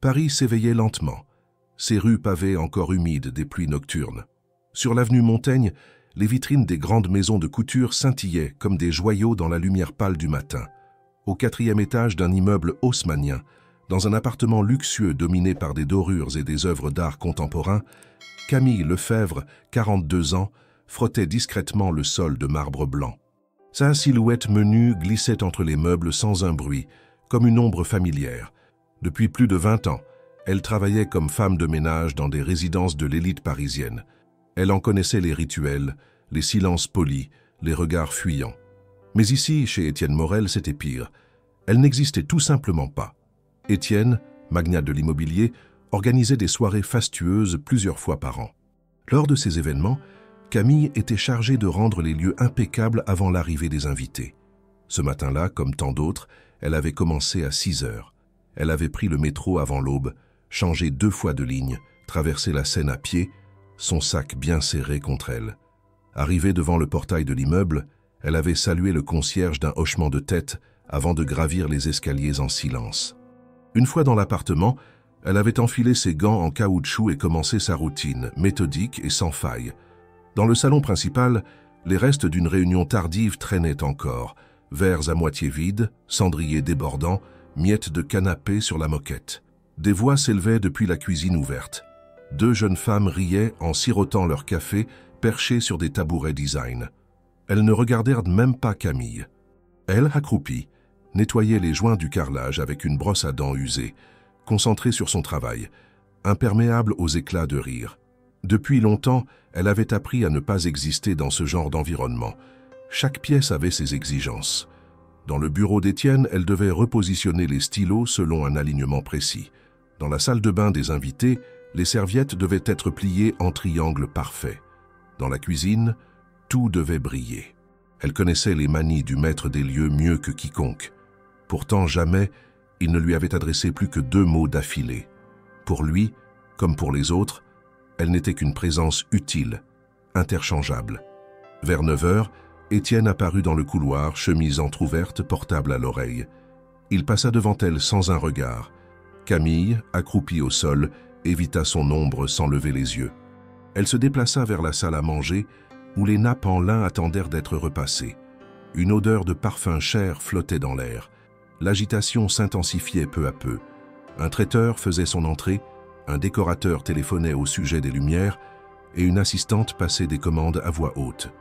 Paris s'éveillait lentement, ses rues pavées encore humides des pluies nocturnes. Sur l'avenue Montaigne, les vitrines des grandes maisons de couture scintillaient comme des joyaux dans la lumière pâle du matin. Au 4e étage d'un immeuble haussmannien, dans un appartement luxueux dominé par des dorures et des œuvres d'art contemporain, Camille Lefebvre, 42 ans, frottait discrètement le sol de marbre blanc. Sa silhouette menue glissait entre les meubles sans un bruit, comme une ombre familière. Depuis plus de 20 ans, elle travaillait comme femme de ménage dans des résidences de l'élite parisienne. Elle en connaissait les rituels, les silences polis, les regards fuyants. Mais ici, chez Étienne Morel, c'était pire. Elle n'existait tout simplement pas. Étienne, magnat de l'immobilier, organisait des soirées fastueuses plusieurs fois par an. Lors de ces événements, Camille était chargée de rendre les lieux impeccables avant l'arrivée des invités. Ce matin-là, comme tant d'autres, elle avait commencé à 6 heures. Elle avait pris le métro avant l'aube, changé 2 fois de ligne, traversé la Seine à pied, son sac bien serré contre elle. Arrivée devant le portail de l'immeuble, elle avait salué le concierge d'un hochement de tête avant de gravir les escaliers en silence. Une fois dans l'appartement, elle avait enfilé ses gants en caoutchouc et commencé sa routine, méthodique et sans faille. Dans le salon principal, les restes d'une réunion tardive traînaient encore, verres à moitié vides, cendriers débordants, miettes de canapé sur la moquette. Des voix s'élevaient depuis la cuisine ouverte. 2 jeunes femmes riaient en sirotant leur café, perchées sur des tabourets design. Elles ne regardèrent même pas Camille. Elle, accroupie, nettoyait les joints du carrelage avec une brosse à dents usée, concentrée sur son travail, imperméable aux éclats de rire. Depuis longtemps, elle avait appris à ne pas exister dans ce genre d'environnement. Chaque pièce avait ses exigences. Dans le bureau d'Étienne, elle devait repositionner les stylos selon un alignement précis. Dans la salle de bain des invités, les serviettes devaient être pliées en triangle parfait. Dans la cuisine, tout devait briller. Elle connaissait les manies du maître des lieux mieux que quiconque. Pourtant, jamais, il ne lui avait adressé plus que 2 mots d'affilée. Pour lui, comme pour les autres, elle n'était qu'une présence utile, interchangeable. Vers 9 heures, Étienne apparut dans le couloir, chemise entr'ouverte, portable à l'oreille. Il passa devant elle sans un regard. Camille, accroupie au sol, évita son ombre sans lever les yeux. Elle se déplaça vers la salle à manger, où les nappes en lin attendèrent d'être repassées. Une odeur de parfum cher flottait dans l'air. L'agitation s'intensifiait peu à peu. Un traiteur faisait son entrée, un décorateur téléphonait au sujet des lumières, et une assistante passait des commandes à voix haute.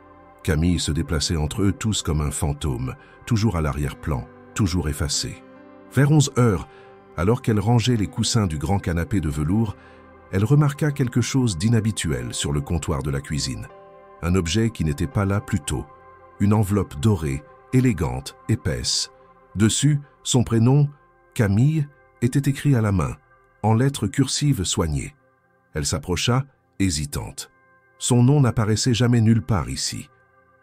Camille se déplaçait entre eux tous comme un fantôme, toujours à l'arrière-plan, toujours effacé. Vers 11 heures, alors qu'elle rangeait les coussins du grand canapé de velours, elle remarqua quelque chose d'inhabituel sur le comptoir de la cuisine. Un objet qui n'était pas là plus tôt. Une enveloppe dorée, élégante, épaisse. Dessus, son prénom, Camille, était écrit à la main, en lettres cursives soignées. Elle s'approcha, hésitante. Son nom n'apparaissait jamais nulle part ici.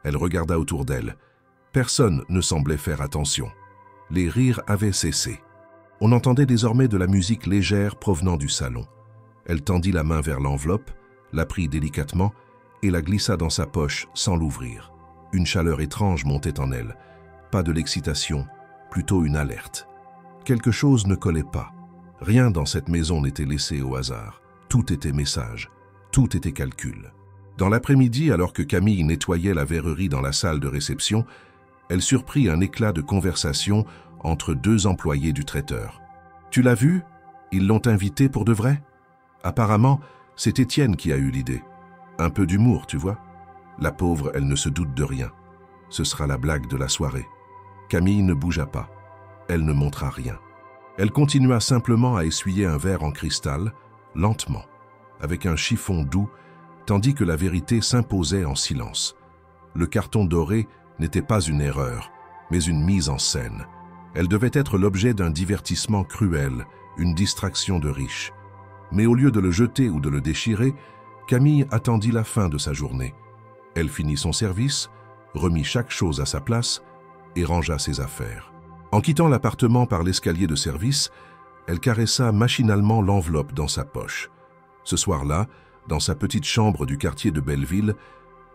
Elle regarda autour d'elle. Personne ne semblait faire attention. Les rires avaient cessé. On entendait désormais de la musique légère provenant du salon. Elle tendit la main vers l'enveloppe, la prit délicatement et la glissa dans sa poche sans l'ouvrir. Une chaleur étrange montait en elle. Pas de l'excitation, plutôt une alerte. Quelque chose ne collait pas. Rien dans cette maison n'était laissé au hasard. Tout était message, tout était calcul. Dans l'après-midi, alors que Camille nettoyait la verrerie dans la salle de réception, elle surprit un éclat de conversation entre 2 employés du traiteur. « Tu l'as vu? Ils l'ont invité pour de vrai ?» Apparemment, c'est Étienne qui a eu l'idée. Un peu d'humour, tu vois. La pauvre, elle ne se doute de rien. Ce sera la blague de la soirée. Camille ne bougea pas. Elle ne montra rien. Elle continua simplement à essuyer un verre en cristal, lentement, avec un chiffon doux, tandis que la vérité s'imposait en silence. Le carton doré n'était pas une erreur, mais une mise en scène. Elle devait être l'objet d'un divertissement cruel, une distraction de riche. Mais au lieu de le jeter ou de le déchirer, Camille attendit la fin de sa journée. Elle finit son service, remit chaque chose à sa place et rangea ses affaires. En quittant l'appartement par l'escalier de service, elle caressa machinalement l'enveloppe dans sa poche. Ce soir-là, dans sa petite chambre du quartier de Belleville,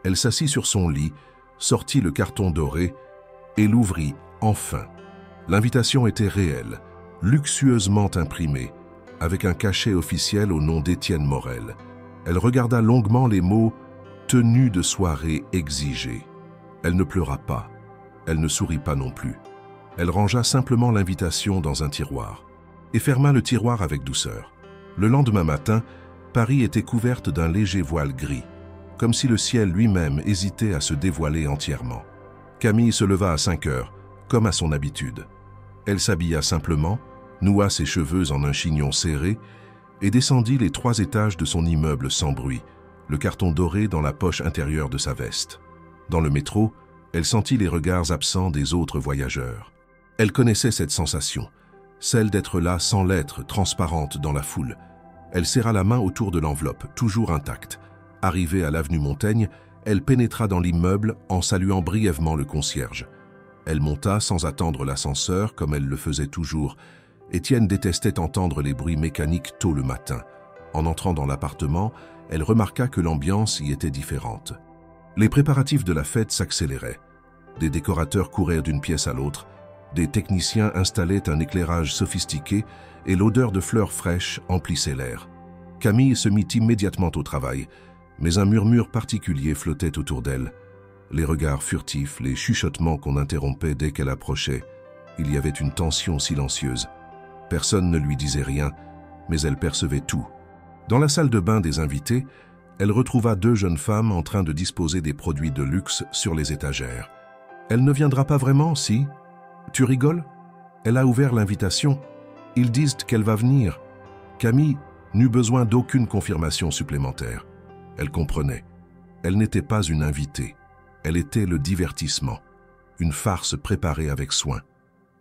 elle s'assit sur son lit, sortit le carton doré et l'ouvrit enfin. L'invitation était réelle, luxueusement imprimée, avec un cachet officiel au nom d'Étienne Morel. Elle regarda longuement les mots « tenue de soirée exigée ». Elle ne pleura pas, elle ne sourit pas non plus. Elle rangea simplement l'invitation dans un tiroir et ferma le tiroir avec douceur. Le lendemain matin, Paris était couverte d'un léger voile gris, comme si le ciel lui-même hésitait à se dévoiler entièrement. Camille se leva à 5 heures, comme à son habitude. Elle s'habilla simplement, noua ses cheveux en un chignon serré et descendit les 3 étages de son immeuble sans bruit, le carton doré dans la poche intérieure de sa veste. Dans le métro, elle sentit les regards absents des autres voyageurs. Elle connaissait cette sensation, celle d'être là sans l'être, transparente dans la foule. Elle serra la main autour de l'enveloppe, toujours intacte. Arrivée à l'avenue Montaigne, elle pénétra dans l'immeuble en saluant brièvement le concierge. Elle monta sans attendre l'ascenseur, comme elle le faisait toujours. Étienne détestait entendre les bruits mécaniques tôt le matin. En entrant dans l'appartement, elle remarqua que l'ambiance y était différente. Les préparatifs de la fête s'accéléraient. Des décorateurs couraient d'une pièce à l'autre, des techniciens installaient un éclairage sophistiqué et l'odeur de fleurs fraîches emplissait l'air. Camille se mit immédiatement au travail, mais un murmure particulier flottait autour d'elle. Les regards furtifs, les chuchotements qu'on interrompait dès qu'elle approchait. Il y avait une tension silencieuse. Personne ne lui disait rien, mais elle percevait tout. Dans la salle de bain des invités, elle retrouva 2 jeunes femmes en train de disposer des produits de luxe sur les étagères. « Elle ne viendra pas vraiment, si ? Tu rigoles ? Elle a ouvert l'invitation. Ils disent qu'elle va venir. » Camille n'eut besoin d'aucune confirmation supplémentaire. Elle comprenait. Elle n'était pas une invitée. Elle était le divertissement, une farce préparée avec soin.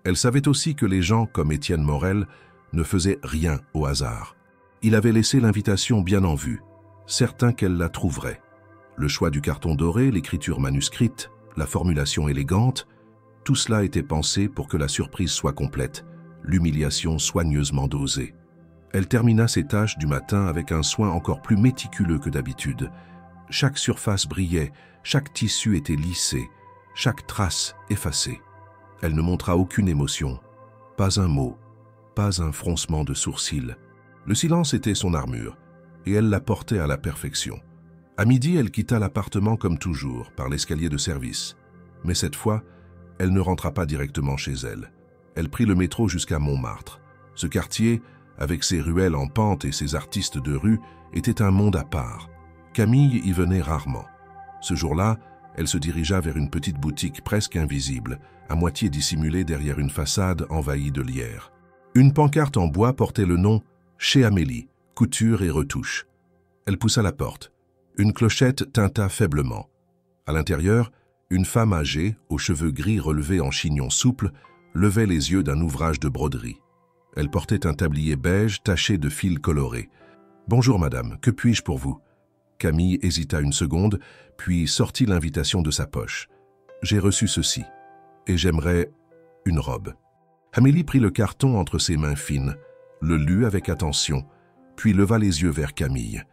Elle savait aussi que les gens comme Étienne Morel ne faisaient rien au hasard. Il avait laissé l'invitation bien en vue, certain qu'elle la trouverait. Le choix du carton doré, l'écriture manuscrite, la formulation élégante, tout cela était pensé pour que la surprise soit complète, l'humiliation soigneusement dosée. Elle termina ses tâches du matin avec un soin encore plus méticuleux que d'habitude. Chaque surface brillait, chaque tissu était lissé, chaque trace effacée. Elle ne montra aucune émotion, pas un mot, pas un froncement de sourcils. Le silence était son armure, et elle la portait à la perfection. À midi, elle quitta l'appartement comme toujours, par l'escalier de service. Mais cette fois, elle ne rentra pas directement chez elle. Elle prit le métro jusqu'à Montmartre. Ce quartier, avec ses ruelles en pente et ses artistes de rue, était un monde à part. Camille y venait rarement. Ce jour-là, elle se dirigea vers une petite boutique presque invisible, à moitié dissimulée derrière une façade envahie de lierre. Une pancarte en bois portait le nom « Chez Amélie, couture et retouche ». Elle poussa la porte. Une clochette tinta faiblement. À l'intérieur, une femme âgée, aux cheveux gris relevés en chignon souple, levait les yeux d'un ouvrage de broderie. Elle portait un tablier beige taché de fils colorés. « Bonjour madame, que puis-je pour vous ?» Camille hésita une seconde, puis sortit l'invitation de sa poche. « J'ai reçu ceci, et j'aimerais une robe. » Amélie prit le carton entre ses mains fines, le lut avec attention, puis leva les yeux vers Camille.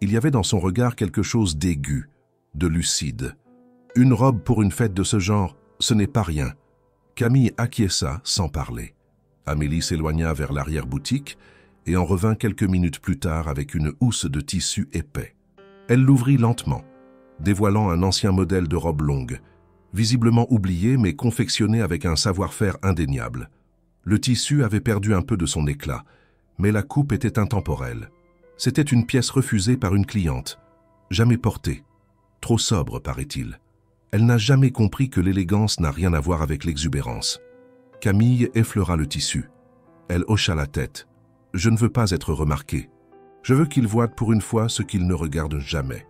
Il y avait dans son regard quelque chose d'aigu, de lucide. Une robe pour une fête de ce genre, ce n'est pas rien. Camille acquiesça sans parler. Amélie s'éloigna vers l'arrière-boutique et en revint quelques minutes plus tard avec une housse de tissu épais. Elle l'ouvrit lentement, dévoilant un ancien modèle de robe longue, visiblement oublié mais confectionné avec un savoir-faire indéniable. Le tissu avait perdu un peu de son éclat, mais la coupe était intemporelle. C'était une pièce refusée par une cliente, jamais portée, trop sobre paraît-il. Elle n'a jamais compris que l'élégance n'a rien à voir avec l'exubérance. Camille effleura le tissu. Elle hocha la tête. « Je ne veux pas être remarquée. Je veux qu'il voie pour une fois ce qu'il ne regarde jamais. »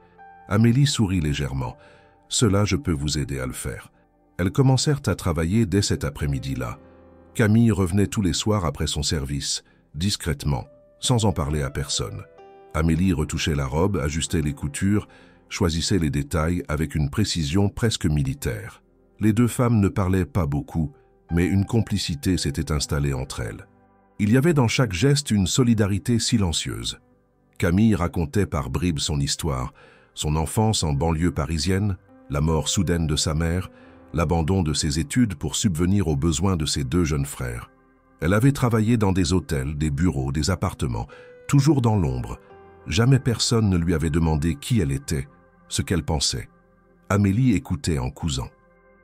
Amélie sourit légèrement. « Cela, je peux vous aider à le faire. » Elles commencèrent à travailler dès cet après-midi-là. Camille revenait tous les soirs après son service, discrètement, sans en parler à personne. Amélie retouchait la robe, ajustait les coutures, choisissait les détails avec une précision presque militaire. Les 2 femmes ne parlaient pas beaucoup, mais une complicité s'était installée entre elles. Il y avait dans chaque geste une solidarité silencieuse. Camille racontait par bribes son histoire, son enfance en banlieue parisienne, la mort soudaine de sa mère, l'abandon de ses études pour subvenir aux besoins de ses 2 jeunes frères. Elle avait travaillé dans des hôtels, des bureaux, des appartements, toujours dans l'ombre. Jamais personne ne lui avait demandé qui elle était, ce qu'elle pensait. Amélie écoutait en cousant.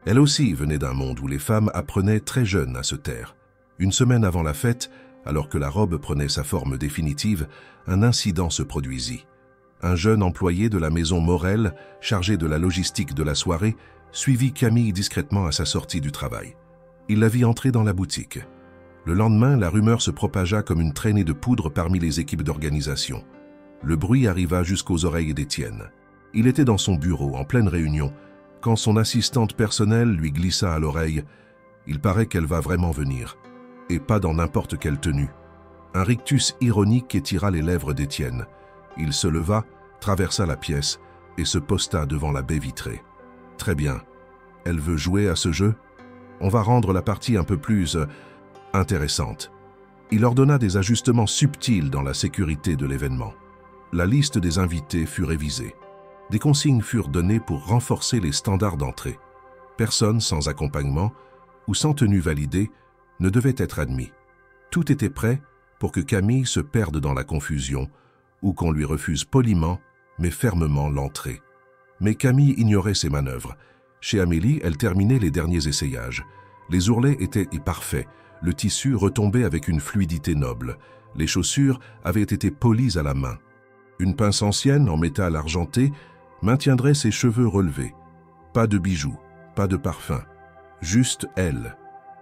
Elle aussi venait d'un monde où les femmes apprenaient très jeunes à se taire. Une semaine avant la fête, alors que la robe prenait sa forme définitive, un incident se produisit. Un jeune employé de la maison Morel, chargé de la logistique de la soirée, suivit Camille discrètement à sa sortie du travail. Il la vit entrer dans la boutique. Le lendemain, la rumeur se propagea comme une traînée de poudre parmi les équipes d'organisation. Le bruit arriva jusqu'aux oreilles d'Étienne. Il était dans son bureau, en pleine réunion, quand son assistante personnelle lui glissa à l'oreille « Il paraît qu'elle va vraiment venir, et pas dans n'importe quelle tenue. » Un rictus ironique étira les lèvres d'Étienne. Il se leva, traversa la pièce et se posta devant la baie vitrée. « Très bien. Elle veut jouer à ce jeu? On va rendre la partie un peu plus intéressante. » Il ordonna des ajustements subtils dans la sécurité de l'événement. La liste des invités fut révisée. Des consignes furent données pour renforcer les standards d'entrée. Personne sans accompagnement ou sans tenue validée ne devait être admis. Tout était prêt pour que Camille se perde dans la confusion ou qu'on lui refuse poliment mais fermement l'entrée. Mais Camille ignorait ses manœuvres. Chez Amélie, elle terminait les derniers essayages. Les ourlets étaient parfaits, le tissu retombait avec une fluidité noble. Les chaussures avaient été polies à la main. Une pince ancienne en métal argenté maintiendrait ses cheveux relevés. Pas de bijoux, pas de parfum, juste elle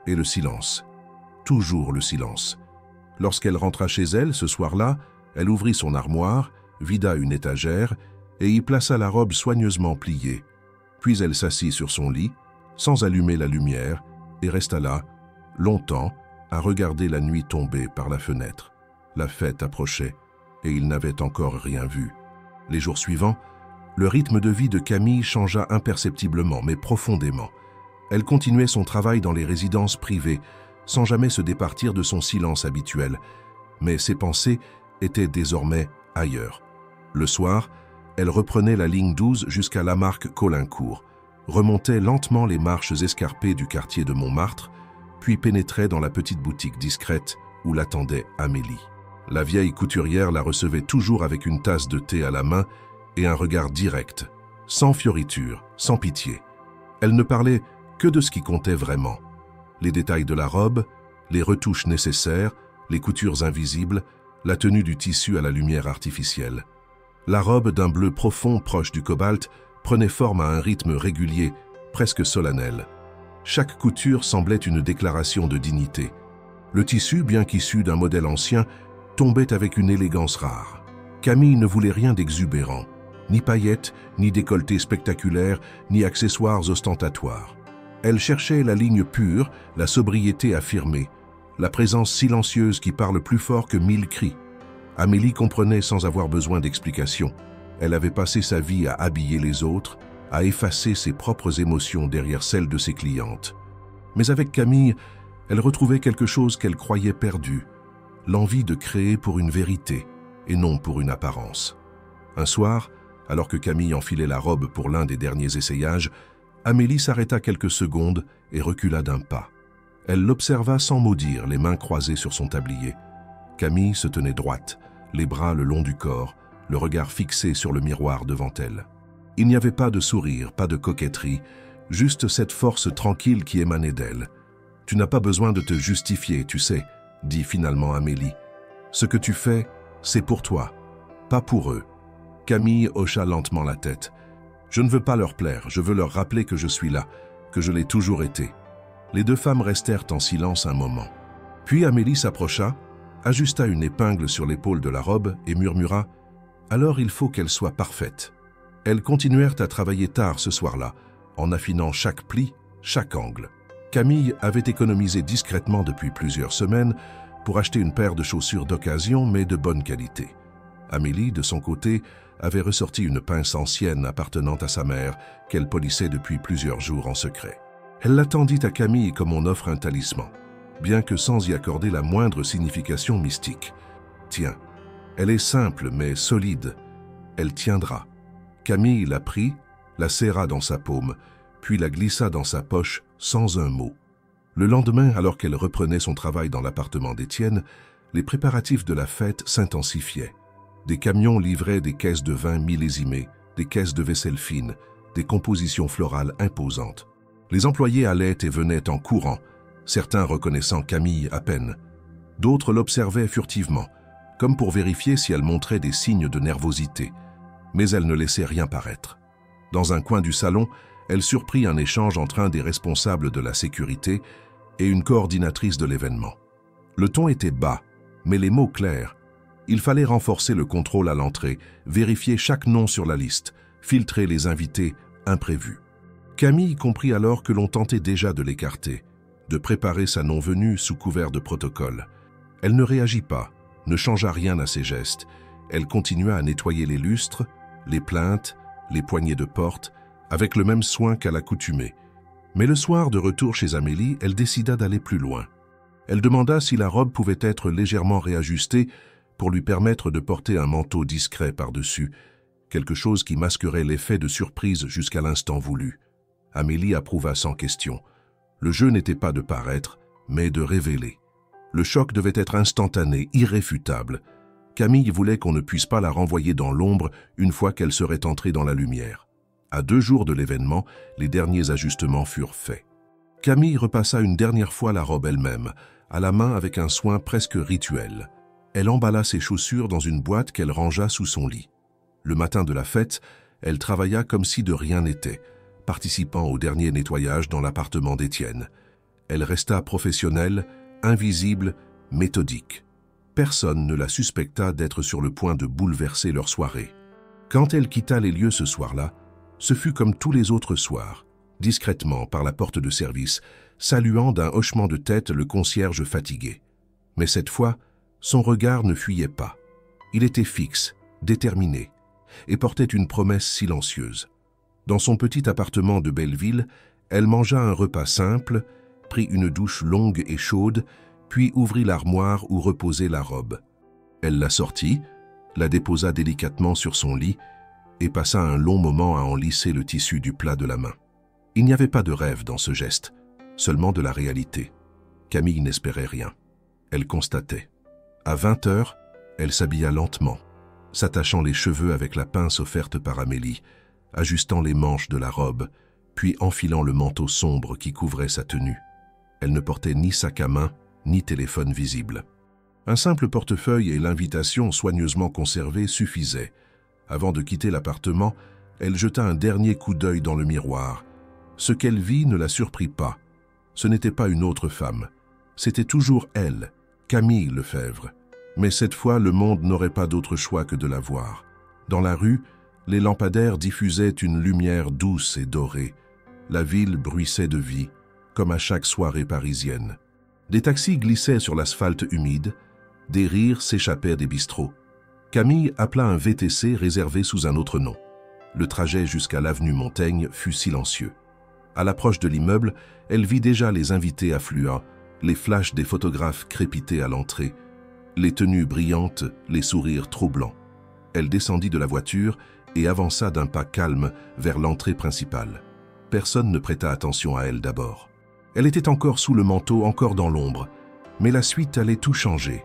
et le silence. Toujours le silence. Lorsqu'elle rentra chez elle ce soir-là, elle ouvrit son armoire, vida une étagère et y plaça la robe soigneusement pliée. Puis elle s'assit sur son lit, sans allumer la lumière, et resta là, longtemps, à regarder la nuit tomber par la fenêtre. La fête approchait, et il n'avait encore rien vu. Les jours suivants, le rythme de vie de Camille changea imperceptiblement, mais profondément. Elle continuait son travail dans les résidences privées, sans jamais se départir de son silence habituel. Mais ses pensées étaient désormais ailleurs. Le soir, elle reprenait la ligne 12 jusqu'à Lamarque-Caulaincourt, remontait lentement les marches escarpées du quartier de Montmartre, puis pénétrait dans la petite boutique discrète où l'attendait Amélie. La vieille couturière la recevait toujours avec une tasse de thé à la main et un regard direct, sans fioriture, sans pitié. Elle ne parlait que de ce qui comptait vraiment. Les détails de la robe, les retouches nécessaires, les coutures invisibles, la tenue du tissu à la lumière artificielle. La robe d'un bleu profond proche du cobalt prenait forme à un rythme régulier, presque solennel. Chaque couture semblait une déclaration de dignité. Le tissu, bien qu'issu d'un modèle ancien, tombait avec une élégance rare. Camille ne voulait rien d'exubérant, ni paillettes, ni décolletés spectaculaires, ni accessoires ostentatoires. Elle cherchait la ligne pure, la sobriété affirmée, la présence silencieuse qui parle plus fort que 1000 cris. Amélie comprenait sans avoir besoin d'explication. Elle avait passé sa vie à habiller les autres, à effacer ses propres émotions derrière celles de ses clientes. Mais avec Camille, elle retrouvait quelque chose qu'elle croyait perdu, l'envie de créer pour une vérité et non pour une apparence. Un soir, alors que Camille enfilait la robe pour l'un des derniers essayages, Amélie s'arrêta quelques secondes et recula d'un pas. Elle l'observa sans mot dire, les mains croisées sur son tablier. Camille se tenait droite, les bras le long du corps, le regard fixé sur le miroir devant elle. Il n'y avait pas de sourire, pas de coquetterie, juste cette force tranquille qui émanait d'elle. « Tu n'as pas besoin de te justifier, tu sais », dit finalement Amélie. « Ce que tu fais, c'est pour toi, pas pour eux. » Camille hocha lentement la tête. « Je ne veux pas leur plaire, je veux leur rappeler que je suis là, que je l'ai toujours été. » Les deux femmes restèrent en silence un moment. Puis Amélie s'approcha, ajusta une épingle sur l'épaule de la robe et murmura « Alors il faut qu'elle soit parfaite. » Elles continuèrent à travailler tard ce soir-là, en affinant chaque pli, chaque angle. Camille avait économisé discrètement depuis plusieurs semaines pour acheter une paire de chaussures d'occasion mais de bonne qualité. Amélie, de son côté, avait ressorti une pince ancienne appartenant à sa mère qu'elle polissait depuis plusieurs jours en secret. Elle la tendit à Camille comme on offre un talisman, bien que sans y accorder la moindre signification mystique. « Tiens, elle est simple mais solide. Elle tiendra. » Camille la prit, la serra dans sa paume, puis la glissa dans sa poche sans un mot. Le lendemain, alors qu'elle reprenait son travail dans l'appartement d'Étienne, les préparatifs de la fête s'intensifiaient. Des camions livraient des caisses de vin millésimées, des caisses de vaisselle fine, des compositions florales imposantes. Les employés allaient et venaient en courant, certains reconnaissant Camille à peine. D'autres l'observaient furtivement, comme pour vérifier si elle montrait des signes de nervosité. Mais elle ne laissait rien paraître. Dans un coin du salon, elle surprit un échange entre un des responsables de la sécurité et une coordinatrice de l'événement. Le ton était bas, mais les mots clairs. Il fallait renforcer le contrôle à l'entrée, vérifier chaque nom sur la liste, filtrer les invités imprévus. Camille comprit alors que l'on tentait déjà de l'écarter, de préparer sa non-venue sous couvert de protocole. Elle ne réagit pas, ne changea rien à ses gestes. Elle continua à nettoyer les lustres, les plinthes, les poignées de porte, avec le même soin qu'à l'accoutumée. Mais le soir, de retour chez Amélie, elle décida d'aller plus loin. Elle demanda si la robe pouvait être légèrement réajustée pour lui permettre de porter un manteau discret par-dessus, quelque chose qui masquerait l'effet de surprise jusqu'à l'instant voulu. Amélie approuva sans question. Le jeu n'était pas de paraître, mais de révéler. Le choc devait être instantané, irréfutable. Camille voulait qu'on ne puisse pas la renvoyer dans l'ombre une fois qu'elle serait entrée dans la lumière. À 2 jours de l'événement, les derniers ajustements furent faits. Camille repassa une dernière fois la robe elle-même, à la main avec un soin presque rituel. Elle emballa ses chaussures dans une boîte qu'elle rangea sous son lit. Le matin de la fête, elle travailla comme si de rien n'était, participant au dernier nettoyage dans l'appartement d'Étienne. Elle resta professionnelle, invisible, méthodique. Personne ne la suspecta d'être sur le point de bouleverser leur soirée. Quand elle quitta les lieux ce soir-là, ce fut comme tous les autres soirs, discrètement par la porte de service, saluant d'un hochement de tête le concierge fatigué. Mais cette fois, son regard ne fuyait pas. Il était fixe, déterminé, et portait une promesse silencieuse. Dans son petit appartement de Belleville, elle mangea un repas simple, prit une douche longue et chaude, puis ouvrit l'armoire où reposait la robe. Elle la sortit, la déposa délicatement sur son lit et passa un long moment à en lisser le tissu du plat de la main. Il n'y avait pas de rêve dans ce geste, seulement de la réalité. Camille n'espérait rien. Elle constatait. À 20 heures, elle s'habilla lentement, s'attachant les cheveux avec la pince offerte par Amélie, ajustant les manches de la robe, puis enfilant le manteau sombre qui couvrait sa tenue. Elle ne portait ni sac à main, ni téléphone visible. Un simple portefeuille et l'invitation soigneusement conservée suffisaient. Avant de quitter l'appartement, elle jeta un dernier coup d'œil dans le miroir. Ce qu'elle vit ne la surprit pas. Ce n'était pas une autre femme. C'était toujours elle, Camille Lefebvre. Mais cette fois, le monde n'aurait pas d'autre choix que de la voir. Dans la rue, les lampadaires diffusaient une lumière douce et dorée. La ville bruissait de vie, comme à chaque soirée parisienne. Des taxis glissaient sur l'asphalte humide, des rires s'échappaient des bistrots. Camille appela un VTC réservé sous un autre nom. Le trajet jusqu'à l'avenue Montaigne fut silencieux. À l'approche de l'immeuble, elle vit déjà les invités affluents, les flashs des photographes crépités à l'entrée, les tenues brillantes, les sourires troublants. Elle descendit de la voiture et avança d'un pas calme vers l'entrée principale. Personne ne prêta attention à elle d'abord. Elle était encore sous le manteau, encore dans l'ombre, mais la suite allait tout changer.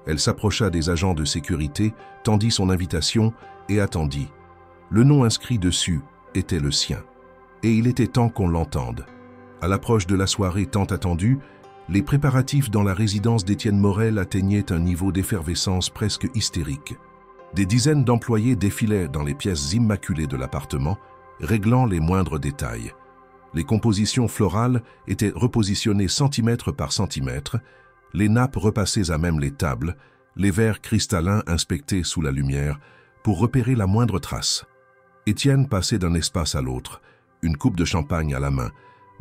Elle s'approcha des agents de sécurité, tendit son invitation et attendit. Le nom inscrit dessus était le sien, et il était temps qu'on l'entende. À l'approche de la soirée tant attendue, les préparatifs dans la résidence d'Étienne Morel atteignaient un niveau d'effervescence presque hystérique. Des dizaines d'employés défilaient dans les pièces immaculées de l'appartement, réglant les moindres détails. Les compositions florales étaient repositionnées centimètre par centimètre, les nappes repassées à même les tables, les verres cristallins inspectés sous la lumière pour repérer la moindre trace. Étienne passait d'un espace à l'autre, une coupe de champagne à la main,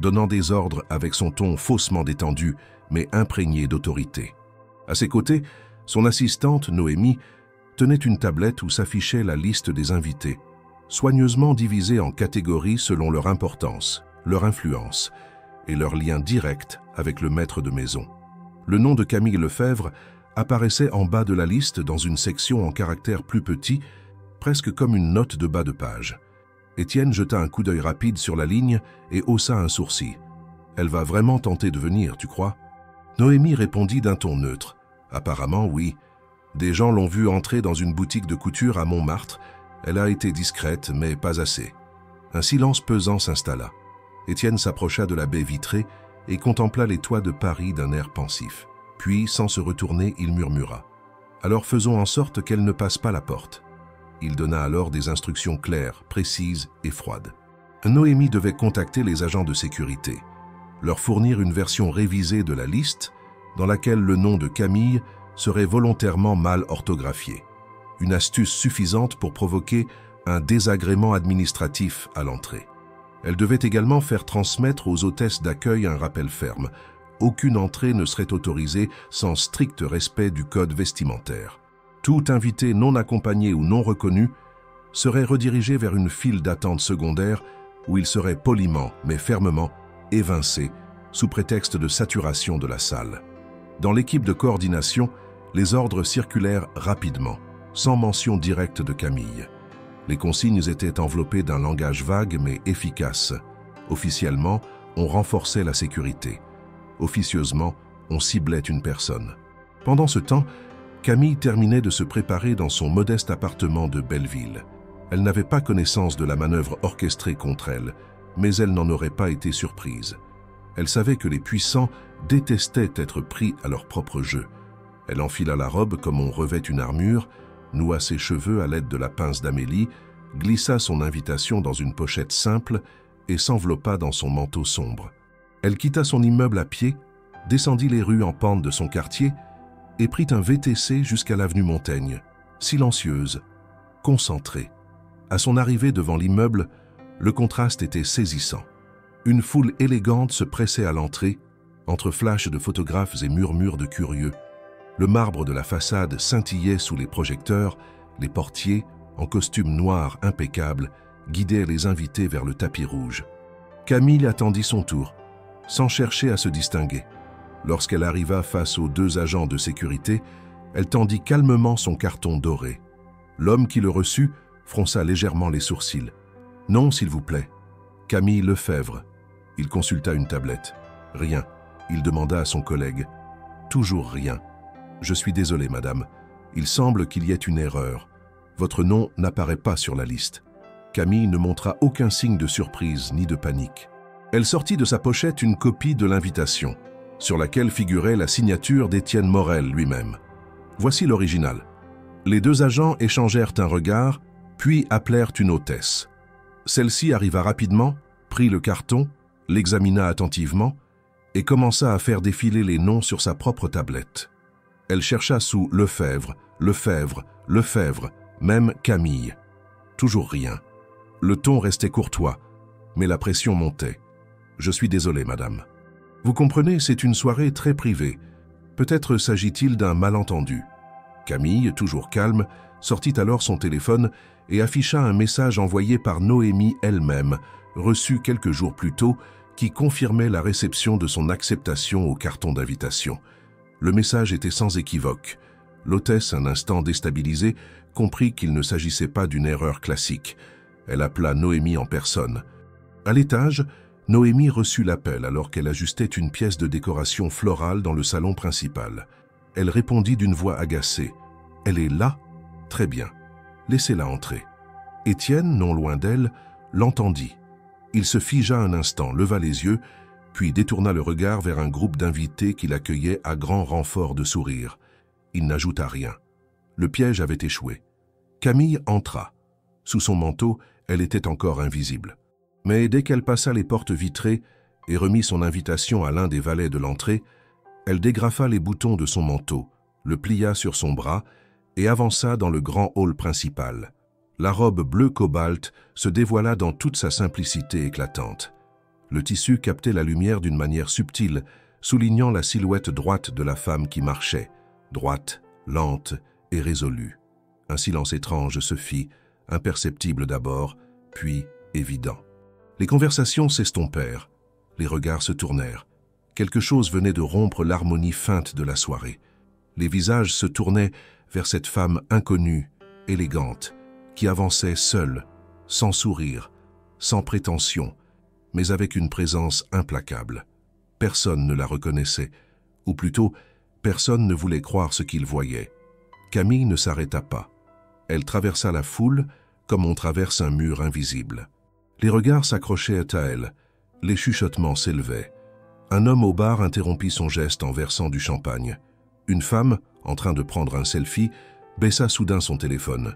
donnant des ordres avec son ton faussement détendu, mais imprégné d'autorité. À ses côtés, son assistante, Noémie, tenait une tablette où s'affichait la liste des invités, soigneusement divisée en catégories selon leur importance, leur influence et leur lien direct avec le maître de maison. Le nom de Camille Lefebvre apparaissait en bas de la liste dans une section en caractères plus petits, presque comme une note de bas de page. Étienne jeta un coup d'œil rapide sur la ligne et haussa un sourcil. Elle va vraiment tenter de venir, tu crois? Noémie répondit d'un ton neutre. Apparemment, oui. Des gens l'ont vue entrer dans une boutique de couture à Montmartre. Elle a été discrète, mais pas assez. Un silence pesant s'installa. Étienne s'approcha de la baie vitrée et contempla les toits de Paris d'un air pensif. Puis, sans se retourner, il murmura. « Alors faisons en sorte qu'elle ne passe pas la porte. » Il donna alors des instructions claires, précises et froides. Noémie devait contacter les agents de sécurité, leur fournir une version révisée de la liste dans laquelle le nom de Camille serait volontairement mal orthographié. Une astuce suffisante pour provoquer un désagrément administratif à l'entrée. Elle devait également faire transmettre aux hôtesses d'accueil un rappel ferme. Aucune entrée ne serait autorisée sans strict respect du code vestimentaire. Tout invité non accompagné ou non reconnu serait redirigé vers une file d'attente secondaire où il serait poliment mais fermement évincé sous prétexte de saturation de la salle. Dans l'équipe de coordination, les ordres circulèrent rapidement, sans mention directe de Camille. Les consignes étaient enveloppées d'un langage vague mais efficace. Officiellement, on renforçait la sécurité. Officieusement, on ciblait une personne. Pendant ce temps, Camille terminait de se préparer dans son modeste appartement de Belleville. Elle n'avait pas connaissance de la manœuvre orchestrée contre elle, mais elle n'en aurait pas été surprise. Elle savait que les puissants détestaient être pris à leur propre jeu. Elle enfila la robe comme on revêt une armure, noua ses cheveux à l'aide de la pince d'Amélie, glissa son invitation dans une pochette simple et s'enveloppa dans son manteau sombre. Elle quitta son immeuble à pied, descendit les rues en pente de son quartier et prit un VTC jusqu'à l'avenue Montaigne, silencieuse, concentrée. À son arrivée devant l'immeuble, le contraste était saisissant. Une foule élégante se pressait à l'entrée, entre flashs de photographes et murmures de curieux. Le marbre de la façade scintillait sous les projecteurs, les portiers, en costume noir impeccable, guidaient les invités vers le tapis rouge. Camille attendit son tour, sans chercher à se distinguer. Lorsqu'elle arriva face aux deux agents de sécurité, elle tendit calmement son carton doré. L'homme qui le reçut fronça légèrement les sourcils. « Non, s'il vous plaît. » Camille Lefebvre. Il consulta une tablette. « Rien. » Il demanda à son collègue. « Toujours rien. »« Je suis désolé, madame. Il semble qu'il y ait une erreur. Votre nom n'apparaît pas sur la liste. » Camille ne montra aucun signe de surprise ni de panique. Elle sortit de sa pochette une copie de l'invitation, sur laquelle figurait la signature d'Étienne Morel lui-même. Voici l'original. Les deux agents échangèrent un regard, puis appelèrent une hôtesse. Celle-ci arriva rapidement, prit le carton, l'examina attentivement et commença à faire défiler les noms sur sa propre tablette. Elle chercha sous Lefebvre, Lefebvre, Lefebvre, même Camille. Toujours rien. Le ton restait courtois, mais la pression montait. « Je suis désolé, madame. » Vous comprenez, c'est une soirée très privée. Peut-être s'agit-il d'un malentendu. Camille, toujours calme, sortit alors son téléphone et afficha un message envoyé par Noémie elle-même, reçu quelques jours plus tôt, qui confirmait la réception de son acceptation au carton d'invitation. Le message était sans équivoque. L'hôtesse, un instant déstabilisée, comprit qu'il ne s'agissait pas d'une erreur classique. Elle appela Noémie en personne. À l'étage, Noémie reçut l'appel alors qu'elle ajustait une pièce de décoration florale dans le salon principal. Elle répondit d'une voix agacée. « Elle est là ? Très bien. Laissez-la entrer. » Étienne, non loin d'elle, l'entendit. Il se figea un instant, leva les yeux, puis détourna le regard vers un groupe d'invités qui l'accueillaient à grand renfort de sourires. Il n'ajouta rien. Le piège avait échoué. Camille entra. Sous son manteau, elle était encore invisible. Mais dès qu'elle passa les portes vitrées et remit son invitation à l'un des valets de l'entrée, elle dégrafa les boutons de son manteau, le plia sur son bras et avança dans le grand hall principal. La robe bleu cobalt se dévoila dans toute sa simplicité éclatante. Le tissu captait la lumière d'une manière subtile, soulignant la silhouette droite de la femme qui marchait, droite, lente et résolue. Un silence étrange se fit, imperceptible d'abord, puis évident. Les conversations s'estompèrent, les regards se tournèrent. Quelque chose venait de rompre l'harmonie feinte de la soirée. Les visages se tournaient vers cette femme inconnue, élégante, qui avançait seule, sans sourire, sans prétention, mais avec une présence implacable. Personne ne la reconnaissait, ou plutôt, personne ne voulait croire ce qu'il voyait. Camille ne s'arrêta pas. Elle traversa la foule comme on traverse un mur invisible. Les regards s'accrochaient à elle, les chuchotements s'élevaient. Un homme au bar interrompit son geste en versant du champagne. Une femme, en train de prendre un selfie, baissa soudain son téléphone.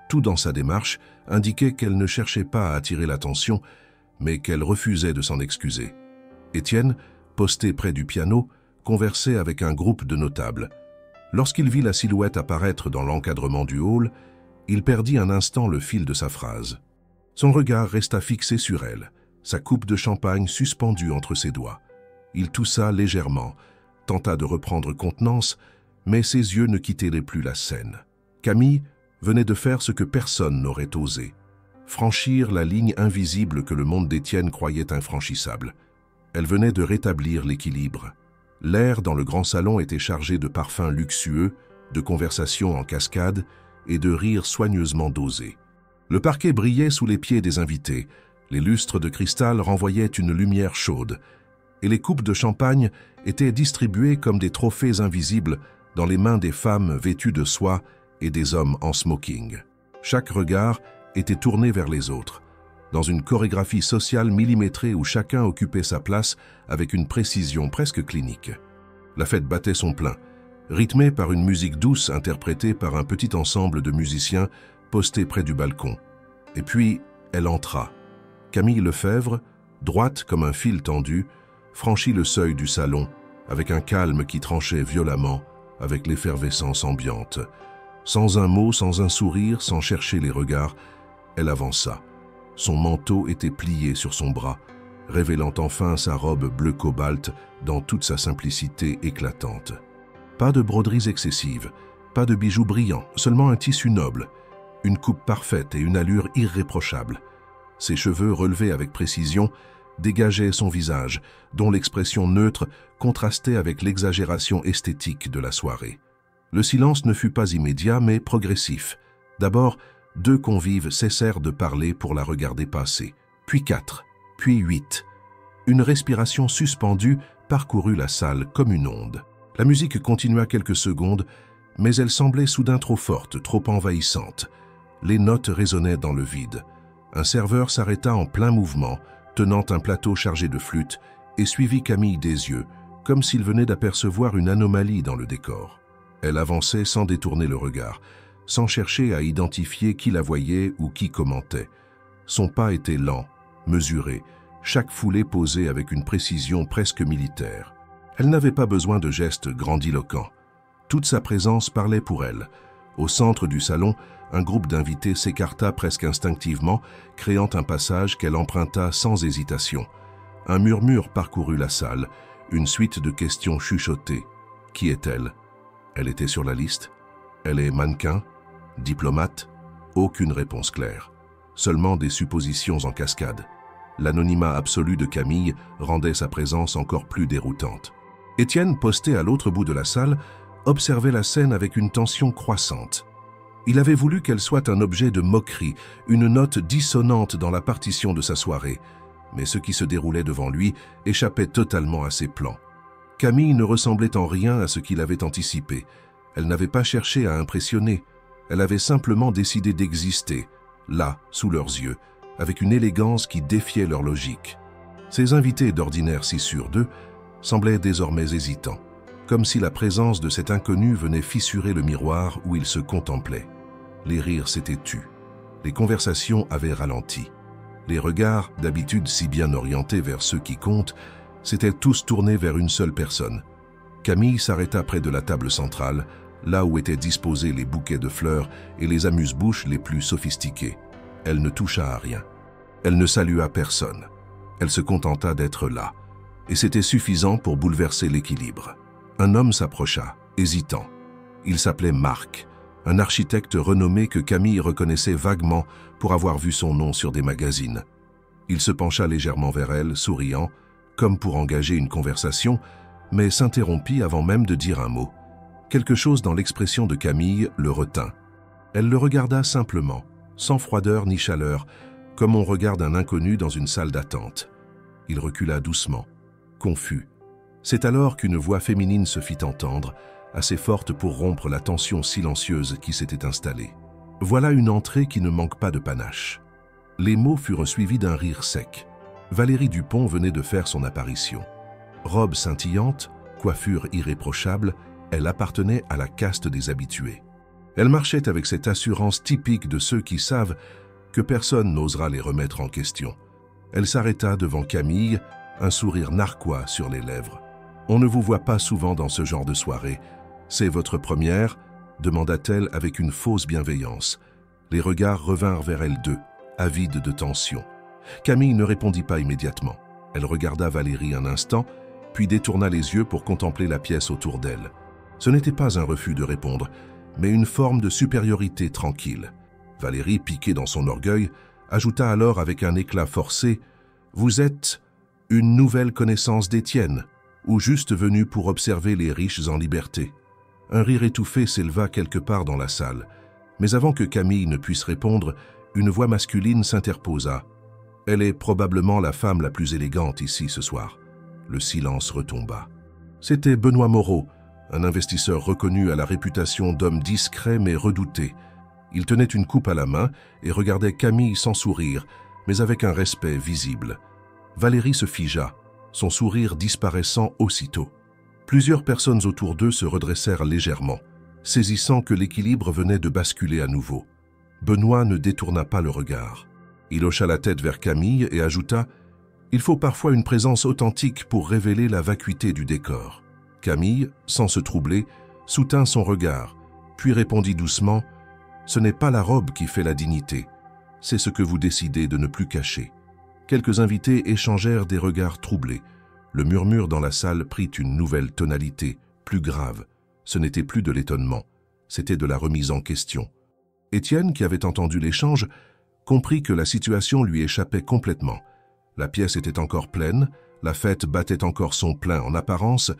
Tout dans sa démarche indiquait qu'elle ne cherchait pas à attirer l'attention, mais qu'elle refusait de s'en excuser. Étienne, posté près du piano, conversait avec un groupe de notables. Lorsqu'il vit la silhouette apparaître dans l'encadrement du hall, il perdit un instant le fil de sa phrase. Son regard resta fixé sur elle, sa coupe de champagne suspendue entre ses doigts. Il toussa légèrement, tenta de reprendre contenance, mais ses yeux ne quittaient plus la scène. Camille venait de faire ce que personne n'aurait osé, franchir la ligne invisible que le monde d'Étienne croyait infranchissable. Elle venait de rétablir l'équilibre. L'air dans le grand salon était chargé de parfums luxueux, de conversations en cascade et de rires soigneusement dosés. Le parquet brillait sous les pieds des invités, les lustres de cristal renvoyaient une lumière chaude, et les coupes de champagne étaient distribuées comme des trophées invisibles dans les mains des femmes vêtues de soie et des hommes en smoking. Chaque regard était tourné vers les autres, dans une chorégraphie sociale millimétrée où chacun occupait sa place avec une précision presque clinique. La fête battait son plein, rythmée par une musique douce interprétée par un petit ensemble de musiciens postés près du balcon. Et puis, elle entra. Camille Lefebvre, droite comme un fil tendu, franchit le seuil du salon avec un calme qui tranchait violemment avec l'effervescence ambiante. Sans un mot, sans un sourire, sans chercher les regards, elle avança. Son manteau était plié sur son bras, révélant enfin sa robe bleu cobalt dans toute sa simplicité éclatante. Pas de broderies excessives, pas de bijoux brillants, seulement un tissu noble, une coupe parfaite et une allure irréprochable. Ses cheveux relevés avec précision dégageaient son visage, dont l'expression neutre contrastait avec l'exagération esthétique de la soirée. Le silence ne fut pas immédiat, mais progressif. D'abord, 2 convives cessèrent de parler pour la regarder passer, puis 4, puis 8. Une respiration suspendue parcourut la salle comme une onde. La musique continua quelques secondes, mais elle semblait soudain trop forte, trop envahissante. Les notes résonnaient dans le vide. Un serveur s'arrêta en plein mouvement, tenant un plateau chargé de flûtes, et suivit Camille des yeux, comme s'il venait d'apercevoir une anomalie dans le décor. Elle avançait sans détourner le regard, sans chercher à identifier qui la voyait ou qui commentait. Son pas était lent, mesuré, chaque foulée posée avec une précision presque militaire. Elle n'avait pas besoin de gestes grandiloquents. Toute sa présence parlait pour elle. Au centre du salon, un groupe d'invités s'écarta presque instinctivement, créant un passage qu'elle emprunta sans hésitation. Un murmure parcourut la salle, une suite de questions chuchotées. Qui est-elle? Elle était sur la liste? Elle est mannequin? Diplomate? Aucune réponse claire. Seulement des suppositions en cascade. L'anonymat absolu de Camille rendait sa présence encore plus déroutante. Étienne, posté à l'autre bout de la salle, observait la scène avec une tension croissante. Il avait voulu qu'elle soit un objet de moquerie, une note dissonante dans la partition de sa soirée. Mais ce qui se déroulait devant lui échappait totalement à ses plans. Camille ne ressemblait en rien à ce qu'il avait anticipé. Elle n'avait pas cherché à impressionner. Elle avait simplement décidé d'exister, là, sous leurs yeux, avec une élégance qui défiait leur logique. Ses invités, d'ordinaire si sûrs d'eux, semblaient désormais hésitants, comme si la présence de cet inconnu venait fissurer le miroir où ils se contemplaient. Les rires s'étaient tus. Les conversations avaient ralenti. Les regards, d'habitude si bien orientés vers ceux qui comptent, s'étaient tous tournés vers une seule personne. Camille s'arrêta près de la table centrale, là où étaient disposés les bouquets de fleurs et les amuse-bouches les plus sophistiqués. Elle ne toucha à rien. Elle ne salua personne. Elle se contenta d'être là. Et c'était suffisant pour bouleverser l'équilibre. Un homme s'approcha, hésitant. Il s'appelait Marc, un architecte renommé que Camille reconnaissait vaguement pour avoir vu son nom sur des magazines. Il se pencha légèrement vers elle, souriant, comme pour engager une conversation, mais s'interrompit avant même de dire un mot. Quelque chose dans l'expression de Camille le retint. Elle le regarda simplement, sans froideur ni chaleur, comme on regarde un inconnu dans une salle d'attente. Il recula doucement, confus, C'est alors qu'une voix féminine se fit entendre, assez forte pour rompre la tension silencieuse qui s'était installée. Voilà une entrée qui ne manque pas de panache. Les mots furent suivis d'un rire sec. Valérie Dupont venait de faire son apparition. Robe scintillante, coiffure irréprochable, elle appartenait à la caste des habitués. Elle marchait avec cette assurance typique de ceux qui savent que personne n'osera les remettre en question. Elle s'arrêta devant Camille, un sourire narquois sur les lèvres. « On ne vous voit pas souvent dans ce genre de soirée. C'est votre première ?» demanda-t-elle avec une fausse bienveillance. Les regards revinrent vers elles deux, avides de tension. Camille ne répondit pas immédiatement. Elle regarda Valérie un instant, puis détourna les yeux pour contempler la pièce autour d'elle. Ce n'était pas un refus de répondre, mais une forme de supériorité tranquille. Valérie, piquée dans son orgueil, ajouta alors avec un éclat forcé « Vous êtes une nouvelle connaissance d'Étienne, ou juste venue pour observer les riches en liberté ?» Un rire étouffé s'éleva quelque part dans la salle. Mais avant que Camille ne puisse répondre, une voix masculine s'interposa. « Elle est probablement la femme la plus élégante ici ce soir. » Le silence retomba. C'était Benoît Moreau, un investisseur reconnu à la réputation d'homme discret mais redouté. Il tenait une coupe à la main et regardait Camille sans sourire, mais avec un respect visible. Valérie se figea, son sourire disparaissant aussitôt. Plusieurs personnes autour d'eux se redressèrent légèrement, saisissant que l'équilibre venait de basculer à nouveau. Benoît ne détourna pas le regard. Il hocha la tête vers Camille et ajouta « Il faut parfois une présence authentique pour révéler la vacuité du décor. » Camille, sans se troubler, soutint son regard, puis répondit doucement « Ce n'est pas la robe qui fait la dignité, c'est ce que vous décidez de ne plus cacher. » Quelques invités échangèrent des regards troublés. Le murmure dans la salle prit une nouvelle tonalité, plus grave. Ce n'était plus de l'étonnement, c'était de la remise en question. Étienne, qui avait entendu l'échange, comprit que la situation lui échappait complètement. La pièce était encore pleine, la fête battait encore son plein en apparence,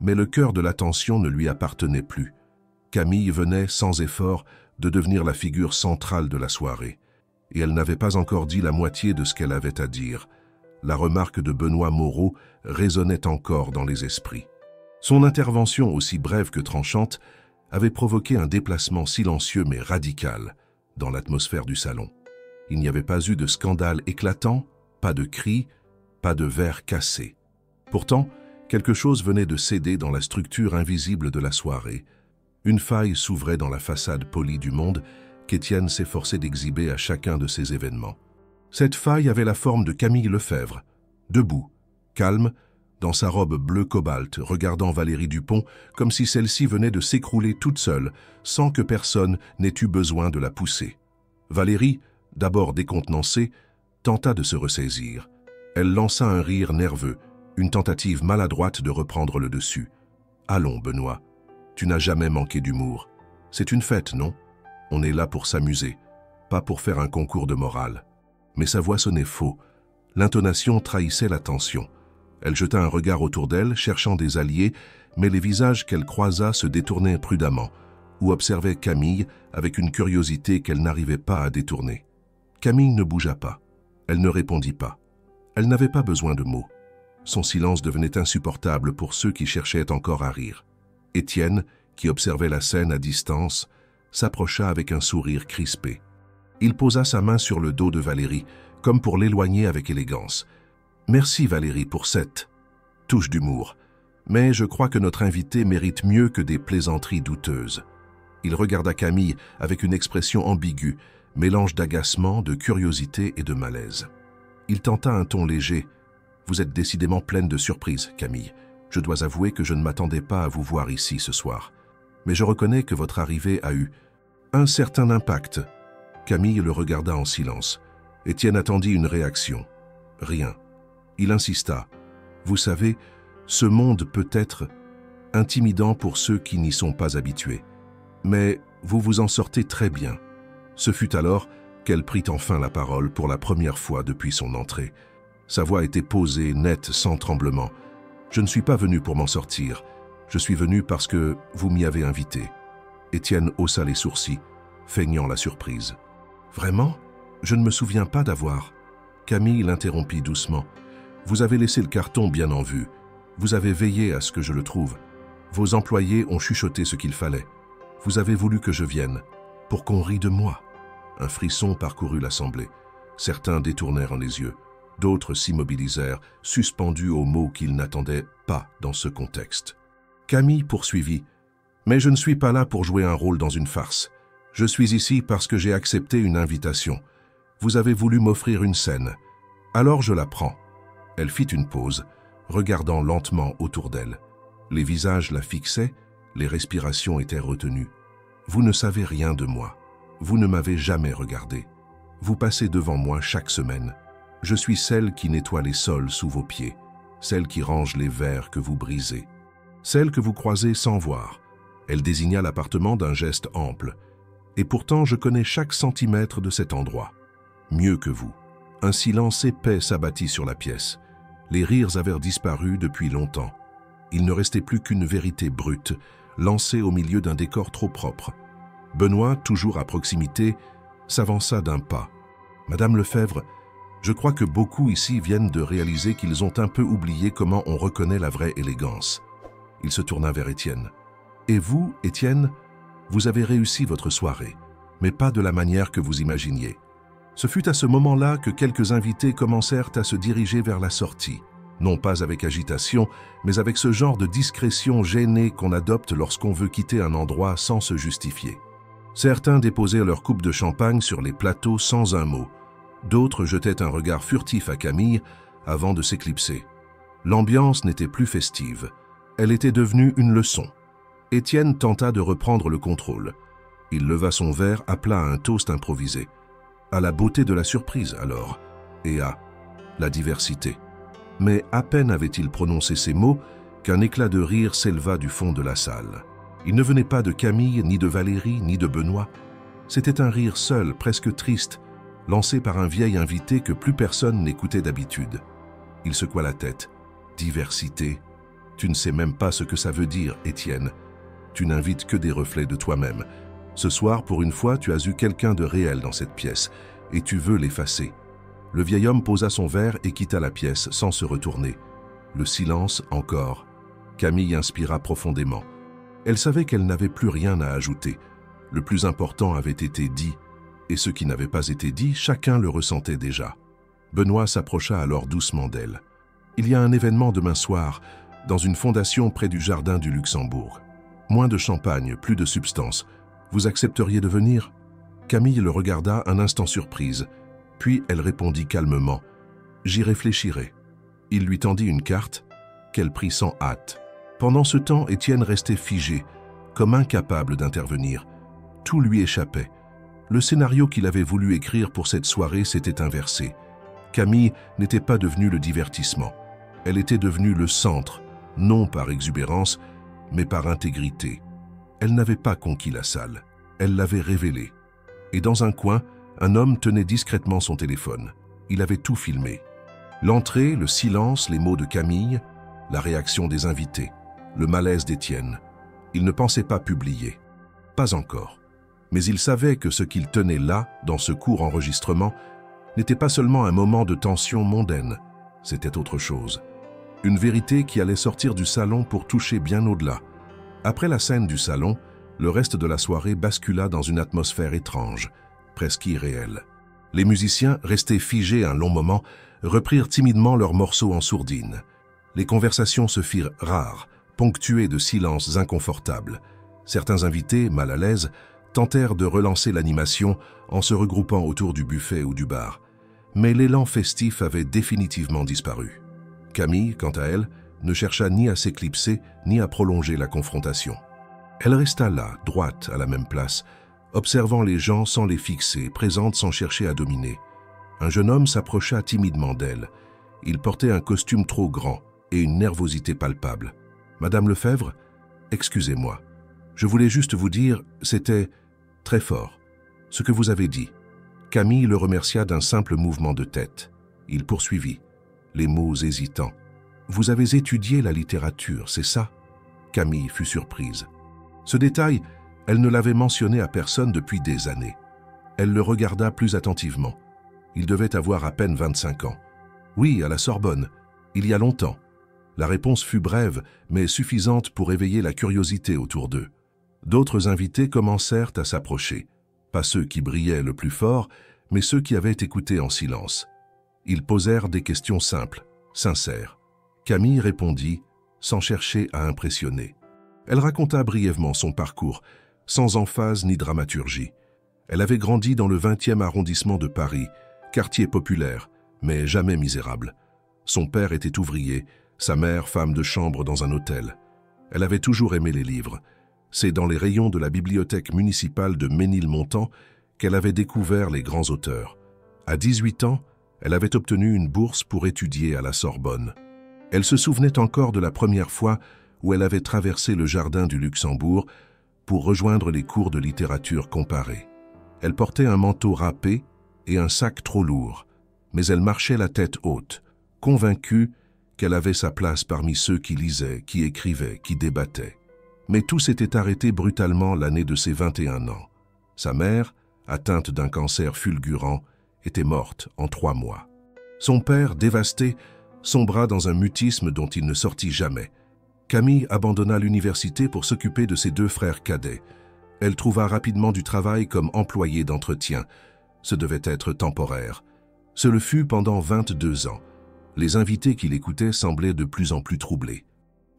mais le cœur de l'attention ne lui appartenait plus. Camille venait, sans effort, de devenir la figure centrale de la soirée. Et elle n'avait pas encore dit la moitié de ce qu'elle avait à dire. La remarque de Benoît Moreau résonnait encore dans les esprits. Son intervention, aussi brève que tranchante, avait provoqué un déplacement silencieux mais radical dans l'atmosphère du salon. Il n'y avait pas eu de scandale éclatant, pas de cris, pas de verres cassés. Pourtant, quelque chose venait de céder dans la structure invisible de la soirée. Une faille s'ouvrait dans la façade polie du monde qu'Étienne s'efforçait d'exhiber à chacun de ces événements. Cette faille avait la forme de Camille Lefebvre, debout, calme, dans sa robe bleu cobalt, regardant Valérie Dupont comme si celle-ci venait de s'écrouler toute seule, sans que personne n'ait eu besoin de la pousser. Valérie, d'abord décontenancée, tenta de se ressaisir. Elle lança un rire nerveux, une tentative maladroite de reprendre le dessus. « Allons, Benoît, tu n'as jamais manqué d'humour. C'est une fête, non? On est là pour s'amuser, pas pour faire un concours de morale. » Mais sa voix sonnait faux. L'intonation trahissait la tension. Elle jeta un regard autour d'elle, cherchant des alliés, mais les visages qu'elle croisa se détournaient prudemment, ou observaient Camille avec une curiosité qu'elle n'arrivait pas à détourner. Camille ne bougea pas. Elle ne répondit pas. Elle n'avait pas besoin de mots. Son silence devenait insupportable pour ceux qui cherchaient encore à rire. Étienne, qui observait la scène à distance, s'approcha avec un sourire crispé. Il posa sa main sur le dos de Valérie, comme pour l'éloigner avec élégance. « Merci Valérie pour cette touche d'humour, mais je crois que notre invité mérite mieux que des plaisanteries douteuses. » Il regarda Camille avec une expression ambiguë, mélange d'agacement, de curiosité et de malaise. Il tenta un ton léger. « Vous êtes décidément pleine de surprises, Camille. Je dois avouer que je ne m'attendais pas à vous voir ici ce soir. Mais je reconnais que votre arrivée a eu un certain impact. » Camille le regarda en silence. Étienne attendit une réaction. Rien. Il insista. « Vous savez, ce monde peut être intimidant pour ceux qui n'y sont pas habitués. Mais vous vous en sortez très bien. » Ce fut alors qu'elle prit enfin la parole pour la première fois depuis son entrée. Sa voix était posée, nette, sans tremblement. « Je ne suis pas venu pour m'en sortir. Je suis venu parce que vous m'y avez invité. » Étienne haussa les sourcils, feignant la surprise. « Vraiment? Je ne me souviens pas d'avoir. » Camille l'interrompit doucement. « Vous avez laissé le carton bien en vue. Vous avez veillé à ce que je le trouve. Vos employés ont chuchoté ce qu'il fallait. Vous avez voulu que je vienne, pour qu'on rie de moi. » Un frisson parcourut l'assemblée. Certains détournèrent les yeux. D'autres s'immobilisèrent, suspendus aux mots qu'ils n'attendaient pas dans ce contexte. Camille poursuivit. « Mais je ne suis pas là pour jouer un rôle dans une farce. Je suis ici parce que j'ai accepté une invitation. Vous avez voulu m'offrir une scène. Alors je la prends. » Elle fit une pause, regardant lentement autour d'elle. Les visages la fixaient, les respirations étaient retenues. « Vous ne savez rien de moi. Vous ne m'avez jamais regardé. Vous passez devant moi chaque semaine. Je suis celle qui nettoie les sols sous vos pieds, celle qui range les verres que vous brisez, celle que vous croisez sans voir. » Elle désigna l'appartement d'un geste ample. « Et pourtant, je connais chaque centimètre de cet endroit. Mieux que vous. » Un silence épais s'abattit sur la pièce. Les rires avaient disparu depuis longtemps. Il ne restait plus qu'une vérité brute, lancée au milieu d'un décor trop propre. Benoît, toujours à proximité, s'avança d'un pas. « Madame Lefebvre, je crois que beaucoup ici viennent de réaliser qu'ils ont un peu oublié comment on reconnaît la vraie élégance. » Il se tourna vers Étienne. « Et vous, Étienne, vous avez réussi votre soirée, mais pas de la manière que vous imaginiez. » Ce fut à ce moment-là que quelques invités commencèrent à se diriger vers la sortie, non pas avec agitation, mais avec ce genre de discrétion gênée qu'on adopte lorsqu'on veut quitter un endroit sans se justifier. Certains déposaient leur coupe de champagne sur les plateaux sans un mot. D'autres jetaient un regard furtif à Camille avant de s'éclipser. L'ambiance n'était plus festive. Elle était devenue une leçon. Étienne tenta de reprendre le contrôle. Il leva son verre, appela à un toast improvisé. À la beauté de la surprise, alors, et à la diversité. Mais à peine avait-il prononcé ces mots qu'un éclat de rire s'éleva du fond de la salle. Il ne venait pas de Camille, ni de Valérie, ni de Benoît. C'était un rire seul, presque triste, lancé par un vieil invité que plus personne n'écoutait d'habitude. Il secoua la tête. « Diversité. Tu ne sais même pas ce que ça veut dire, Étienne. Tu n'invites que des reflets de toi-même. Ce soir, pour une fois, tu as eu quelqu'un de réel dans cette pièce, et tu veux l'effacer. » Le vieil homme posa son verre et quitta la pièce sans se retourner. Le silence encore. Camille inspira profondément. Elle savait qu'elle n'avait plus rien à ajouter. Le plus important avait été dit, et ce qui n'avait pas été dit, chacun le ressentait déjà. Benoît s'approcha alors doucement d'elle. « Il y a un événement demain soir, dans une fondation près du jardin du Luxembourg. Moins de champagne, plus de substance. Vous accepteriez de venir ?» Camille le regarda un instant surprise, puis elle répondit calmement « J'y réfléchirai. » Il lui tendit une carte, qu'elle prit sans hâte. Pendant ce temps, Étienne restait figé, comme incapable d'intervenir. Tout lui échappait. Le scénario qu'il avait voulu écrire pour cette soirée s'était inversé. Camille n'était pas devenue le divertissement. Elle était devenue le centre, non par exubérance, mais par intégrité. Elle n'avait pas conquis la salle, elle l'avait révélée. Et dans un coin, un homme tenait discrètement son téléphone. Il avait tout filmé. L'entrée, le silence, les mots de Camille, la réaction des invités, le malaise d'Étienne. Il ne pensait pas publier. Pas encore. Mais il savait que ce qu'il tenait là, dans ce court enregistrement, n'était pas seulement un moment de tension mondaine, c'était autre chose. Une vérité qui allait sortir du salon pour toucher bien au-delà. Après la scène du salon, le reste de la soirée bascula dans une atmosphère étrange, presque irréelle. Les musiciens, restés figés un long moment, reprirent timidement leurs morceaux en sourdine. Les conversations se firent rares, ponctuées de silences inconfortables. Certains invités, mal à l'aise, tentèrent de relancer l'animation en se regroupant autour du buffet ou du bar. Mais l'élan festif avait définitivement disparu. Camille, quant à elle, ne chercha ni à s'éclipser, ni à prolonger la confrontation. Elle resta là, droite, à la même place, observant les gens sans les fixer, présente sans chercher à dominer. Un jeune homme s'approcha timidement d'elle. Il portait un costume trop grand et une nervosité palpable. « Madame Lefebvre, excusez-moi. Je voulais juste vous dire, c'était très fort, ce que vous avez dit. » Camille le remercia d'un simple mouvement de tête. Il poursuivit, les mots hésitants. « Vous avez étudié la littérature, c'est ça ?» Camille fut surprise. Ce détail, elle ne l'avait mentionné à personne depuis des années. Elle le regarda plus attentivement. Il devait avoir à peine 25 ans. « Oui, à la Sorbonne, il y a longtemps. » La réponse fut brève, mais suffisante pour éveiller la curiosité autour d'eux. D'autres invités commencèrent à s'approcher. Pas ceux qui brillaient le plus fort, mais ceux qui avaient écouté en silence. Ils posèrent des questions simples, sincères. Camille répondit, sans chercher à impressionner. Elle raconta brièvement son parcours, sans emphase ni dramaturgie. Elle avait grandi dans le 20e arrondissement de Paris, quartier populaire, mais jamais misérable. Son père était ouvrier, sa mère femme de chambre dans un hôtel. Elle avait toujours aimé les livres. C'est dans les rayons de la bibliothèque municipale de Ménilmontant qu'elle avait découvert les grands auteurs. À 18 ans, elle avait obtenu une bourse pour étudier à la Sorbonne. Elle se souvenait encore de la première fois où elle avait traversé le jardin du Luxembourg pour rejoindre les cours de littérature comparée. Elle portait un manteau râpé et un sac trop lourd, mais elle marchait la tête haute, convaincue qu'elle avait sa place parmi ceux qui lisaient, qui écrivaient, qui débattaient. Mais tout s'était arrêté brutalement l'année de ses 21 ans. Sa mère, atteinte d'un cancer fulgurant, était morte en 3 mois. Son père, dévasté, sombra dans un mutisme dont il ne sortit jamais. Camille abandonna l'université pour s'occuper de ses 2 frères cadets. Elle trouva rapidement du travail comme employée d'entretien. Ce devait être temporaire. Ce le fut pendant 22 ans. Les invités qui l'écoutaient semblaient de plus en plus troublés.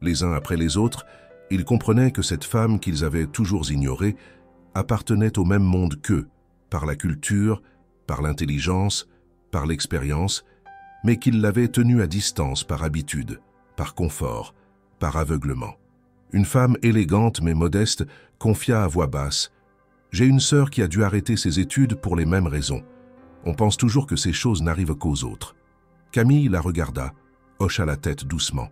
Les uns après les autres, ils comprenaient que cette femme qu'ils avaient toujours ignorée appartenait au même monde qu'eux, par la culture, par l'intelligence, par l'expérience, mais qu'ils l'avaient tenue à distance par habitude, par confort, par aveuglement. Une femme élégante mais modeste confia à voix basse « J'ai une sœur qui a dû arrêter ses études pour les mêmes raisons. On pense toujours que ces choses n'arrivent qu'aux autres. » Camille la regarda, hocha la tête doucement.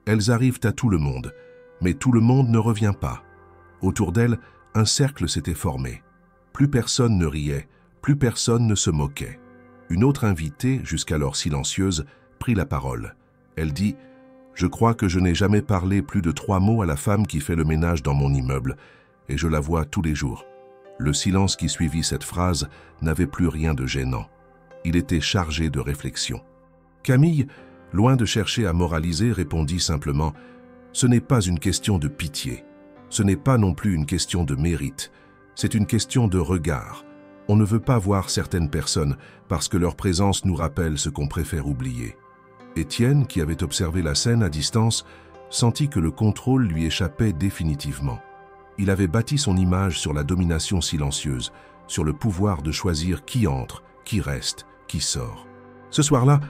Elles arrivent à tout le monde, mais tout le monde ne revient pas. Autour d'elle, un cercle s'était formé. Plus personne ne riait, plus personne ne se moquait. Une autre invitée, jusqu'alors silencieuse, prit la parole. Elle dit « Je crois que je n'ai jamais parlé plus de 3 mots à la femme qui fait le ménage dans mon immeuble, et je la vois tous les jours. » Le silence qui suivit cette phrase n'avait plus rien de gênant. Il était chargé de réflexion. Camille, loin de chercher à moraliser, répondit simplement « Ce n'est pas une question de pitié. Ce n'est pas non plus une question de mérite. C'est une question de regard. On ne veut pas voir certaines personnes parce que leur présence nous rappelle ce qu'on préfère oublier. » Étienne, qui avait observé la scène à distance, sentit que le contrôle lui échappait définitivement. Il avait bâti son image sur la domination silencieuse, sur le pouvoir de choisir qui entre, qui reste, qui sort. Ce soir-là,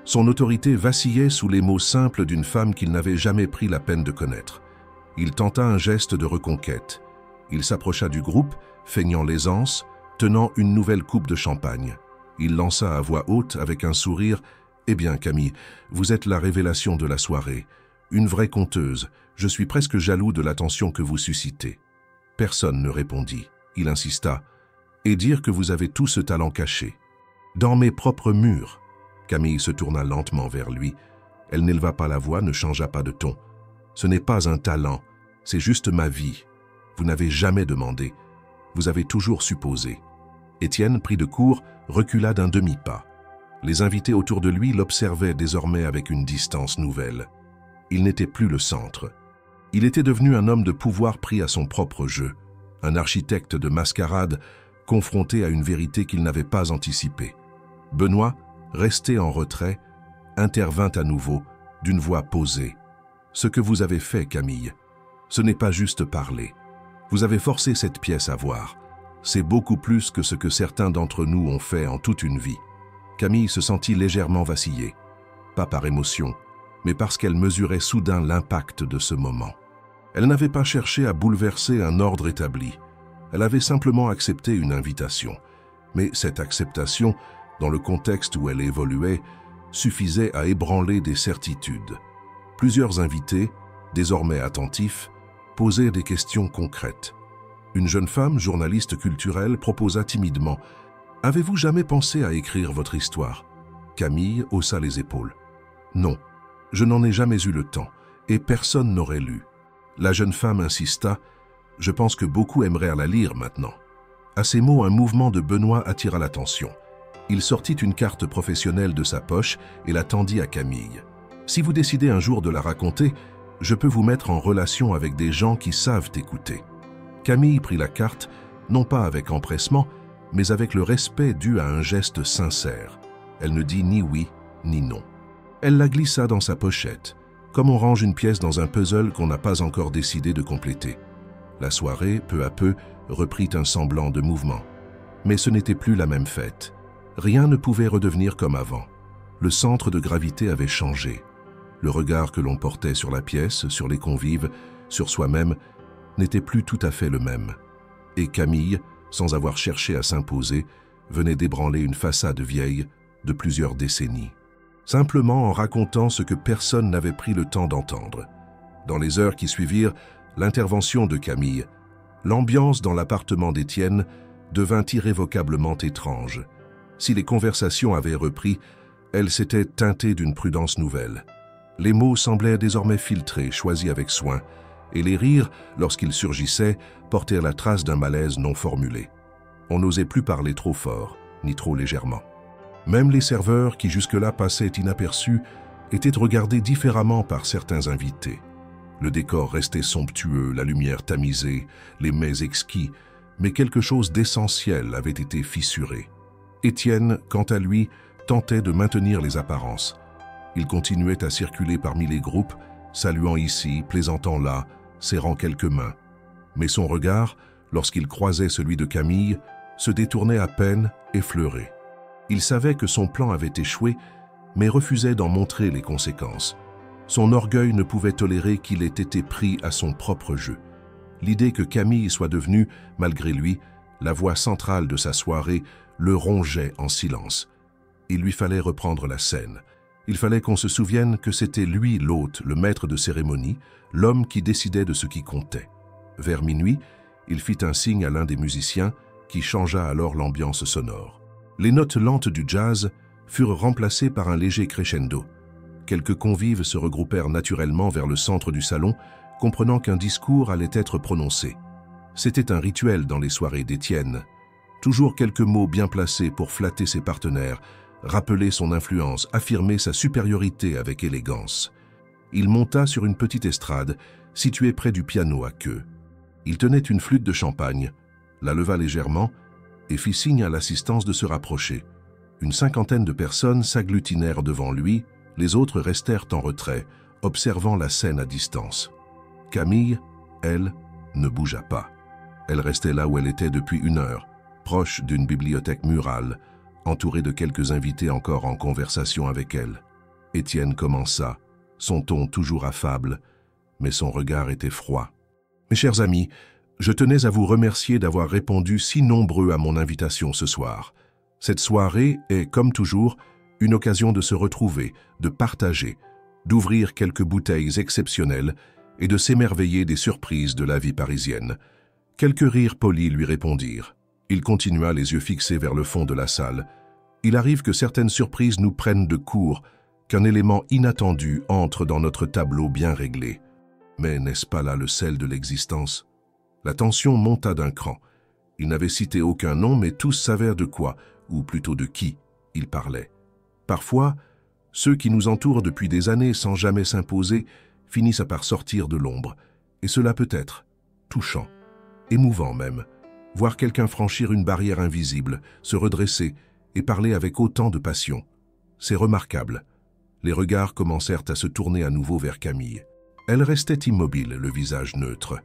son autorité vacillait sous les mots simples d'une femme qu'il n'avait jamais pris la peine de connaître. Il tenta un geste de reconquête. Il s'approcha du groupe, feignant l'aisance, tenant une nouvelle coupe de champagne. Il lança à voix haute, avec un sourire, « Eh bien, Camille, vous êtes la révélation de la soirée. Une vraie conteuse. Je suis presque jaloux de l'attention que vous suscitez. » Personne ne répondit. Il insista. « Et dire que vous avez tout ce talent caché. Dans mes propres murs. » Camille se tourna lentement vers lui. Elle n'éleva pas la voix, ne changea pas de ton. « Ce n'est pas un talent, c'est juste ma vie. Vous n'avez jamais demandé. Vous avez toujours supposé. » Étienne, pris de court, recula d'un demi-pas. Les invités autour de lui l'observaient désormais avec une distance nouvelle. Il n'était plus le centre. Il était devenu un homme de pouvoir pris à son propre jeu, un architecte de mascarade confronté à une vérité qu'il n'avait pas anticipée. Benoît, resté en retrait, intervint à nouveau, d'une voix posée. « Ce que vous avez fait, Camille, ce n'est pas juste parler. Vous avez forcé cette pièce à voir. C'est beaucoup plus que ce que certains d'entre nous ont fait en toute une vie. » Camille se sentit légèrement vaciller, pas par émotion, mais parce qu'elle mesurait soudain l'impact de ce moment. Elle n'avait pas cherché à bouleverser un ordre établi. Elle avait simplement accepté une invitation. Mais cette acceptation, dans le contexte où elle évoluait, suffisait à ébranler des certitudes. Plusieurs invités, désormais attentifs, posaient des questions concrètes. Une jeune femme, journaliste culturelle, proposa timidement « Avez-vous jamais pensé à écrire votre histoire ?» Camille haussa les épaules. « Non, je n'en ai jamais eu le temps, et personne n'aurait lu. » La jeune femme insista « Je pense que beaucoup aimeraient la lire maintenant. » À ces mots, un mouvement de Benoît attira l'attention. Il sortit une carte professionnelle de sa poche et la tendit à Camille. « Si vous décidez un jour de la raconter, je peux vous mettre en relation avec des gens qui savent écouter. » Camille prit la carte, non pas avec empressement, mais avec le respect dû à un geste sincère. Elle ne dit ni oui, ni non. Elle la glissa dans sa pochette, comme on range une pièce dans un puzzle qu'on n'a pas encore décidé de compléter. La soirée, peu à peu, reprit un semblant de mouvement. Mais ce n'était plus la même fête. Rien ne pouvait redevenir comme avant. Le centre de gravité avait changé. Le regard que l'on portait sur la pièce, sur les convives, sur soi-même, n'était plus tout à fait le même. Et Camille, sans avoir cherché à s'imposer, venait d'ébranler une façade vieille de plusieurs décennies. Simplement en racontant ce que personne n'avait pris le temps d'entendre. Dans les heures qui suivirent l'intervention de Camille, l'ambiance dans l'appartement d'Étienne devint irrévocablement étrange. Si les conversations avaient repris, elles s'étaient teintées d'une prudence nouvelle. Les mots semblaient désormais filtrés, choisis avec soin, et les rires, lorsqu'ils surgissaient, portaient la trace d'un malaise non formulé. On n'osait plus parler trop fort, ni trop légèrement. Même les serveurs, qui jusque-là passaient inaperçus, étaient regardés différemment par certains invités. Le décor restait somptueux, la lumière tamisée, les mets exquis, mais quelque chose d'essentiel avait été fissuré. Étienne, quant à lui, tentait de maintenir les apparences. Il continuait à circuler parmi les groupes, saluant ici, plaisantant là, serrant quelques mains. Mais son regard, lorsqu'il croisait celui de Camille, se détournait à peine, effleuré. Il savait que son plan avait échoué, mais refusait d'en montrer les conséquences. Son orgueil ne pouvait tolérer qu'il ait été pris à son propre jeu. L'idée que Camille soit devenue, malgré lui, la voix centrale de sa soirée le rongeait en silence. Il lui fallait reprendre la scène. Il fallait qu'on se souvienne que c'était lui l'hôte, le maître de cérémonie, l'homme qui décidait de ce qui comptait. Vers minuit, il fit un signe à l'un des musiciens qui changea alors l'ambiance sonore. Les notes lentes du jazz furent remplacées par un léger crescendo. Quelques convives se regroupèrent naturellement vers le centre du salon, comprenant qu'un discours allait être prononcé. C'était un rituel dans les soirées d'Étienne. Toujours quelques mots bien placés pour flatter ses partenaires, rappeler son influence, affirmer sa supériorité avec élégance. Il monta sur une petite estrade, située près du piano à queue. Il tenait une flûte de champagne, la leva légèrement et fit signe à l'assistance de se rapprocher. Une cinquantaine de personnes s'agglutinèrent devant lui, les autres restèrent en retrait, observant la scène à distance. Camille, elle, ne bougea pas. Elle restait là où elle était depuis 1 heure, proche d'une bibliothèque murale, entourée de quelques invités encore en conversation avec elle. Étienne commença, son ton toujours affable, mais son regard était froid. « Mes chers amis, je tenais à vous remercier d'avoir répondu si nombreux à mon invitation ce soir. Cette soirée est, comme toujours, une occasion de se retrouver, de partager, d'ouvrir quelques bouteilles exceptionnelles et de s'émerveiller des surprises de la vie parisienne. » Quelques rires polis lui répondirent. Il continua les yeux fixés vers le fond de la salle. « Il arrive que certaines surprises nous prennent de court, qu'un élément inattendu entre dans notre tableau bien réglé. Mais n'est-ce pas là le sel de l'existence ?» La tension monta d'un cran. Il n'avait cité aucun nom, mais tous savaient de quoi, ou plutôt de qui, il parlait. Parfois, ceux qui nous entourent depuis des années sans jamais s'imposer finissent par sortir de l'ombre, et cela peut être touchant, émouvant même, voir quelqu'un franchir une barrière invisible, se redresser et parler avec autant de passion. C'est remarquable. Les regards commencèrent à se tourner à nouveau vers Camille. Elle restait immobile, le visage neutre.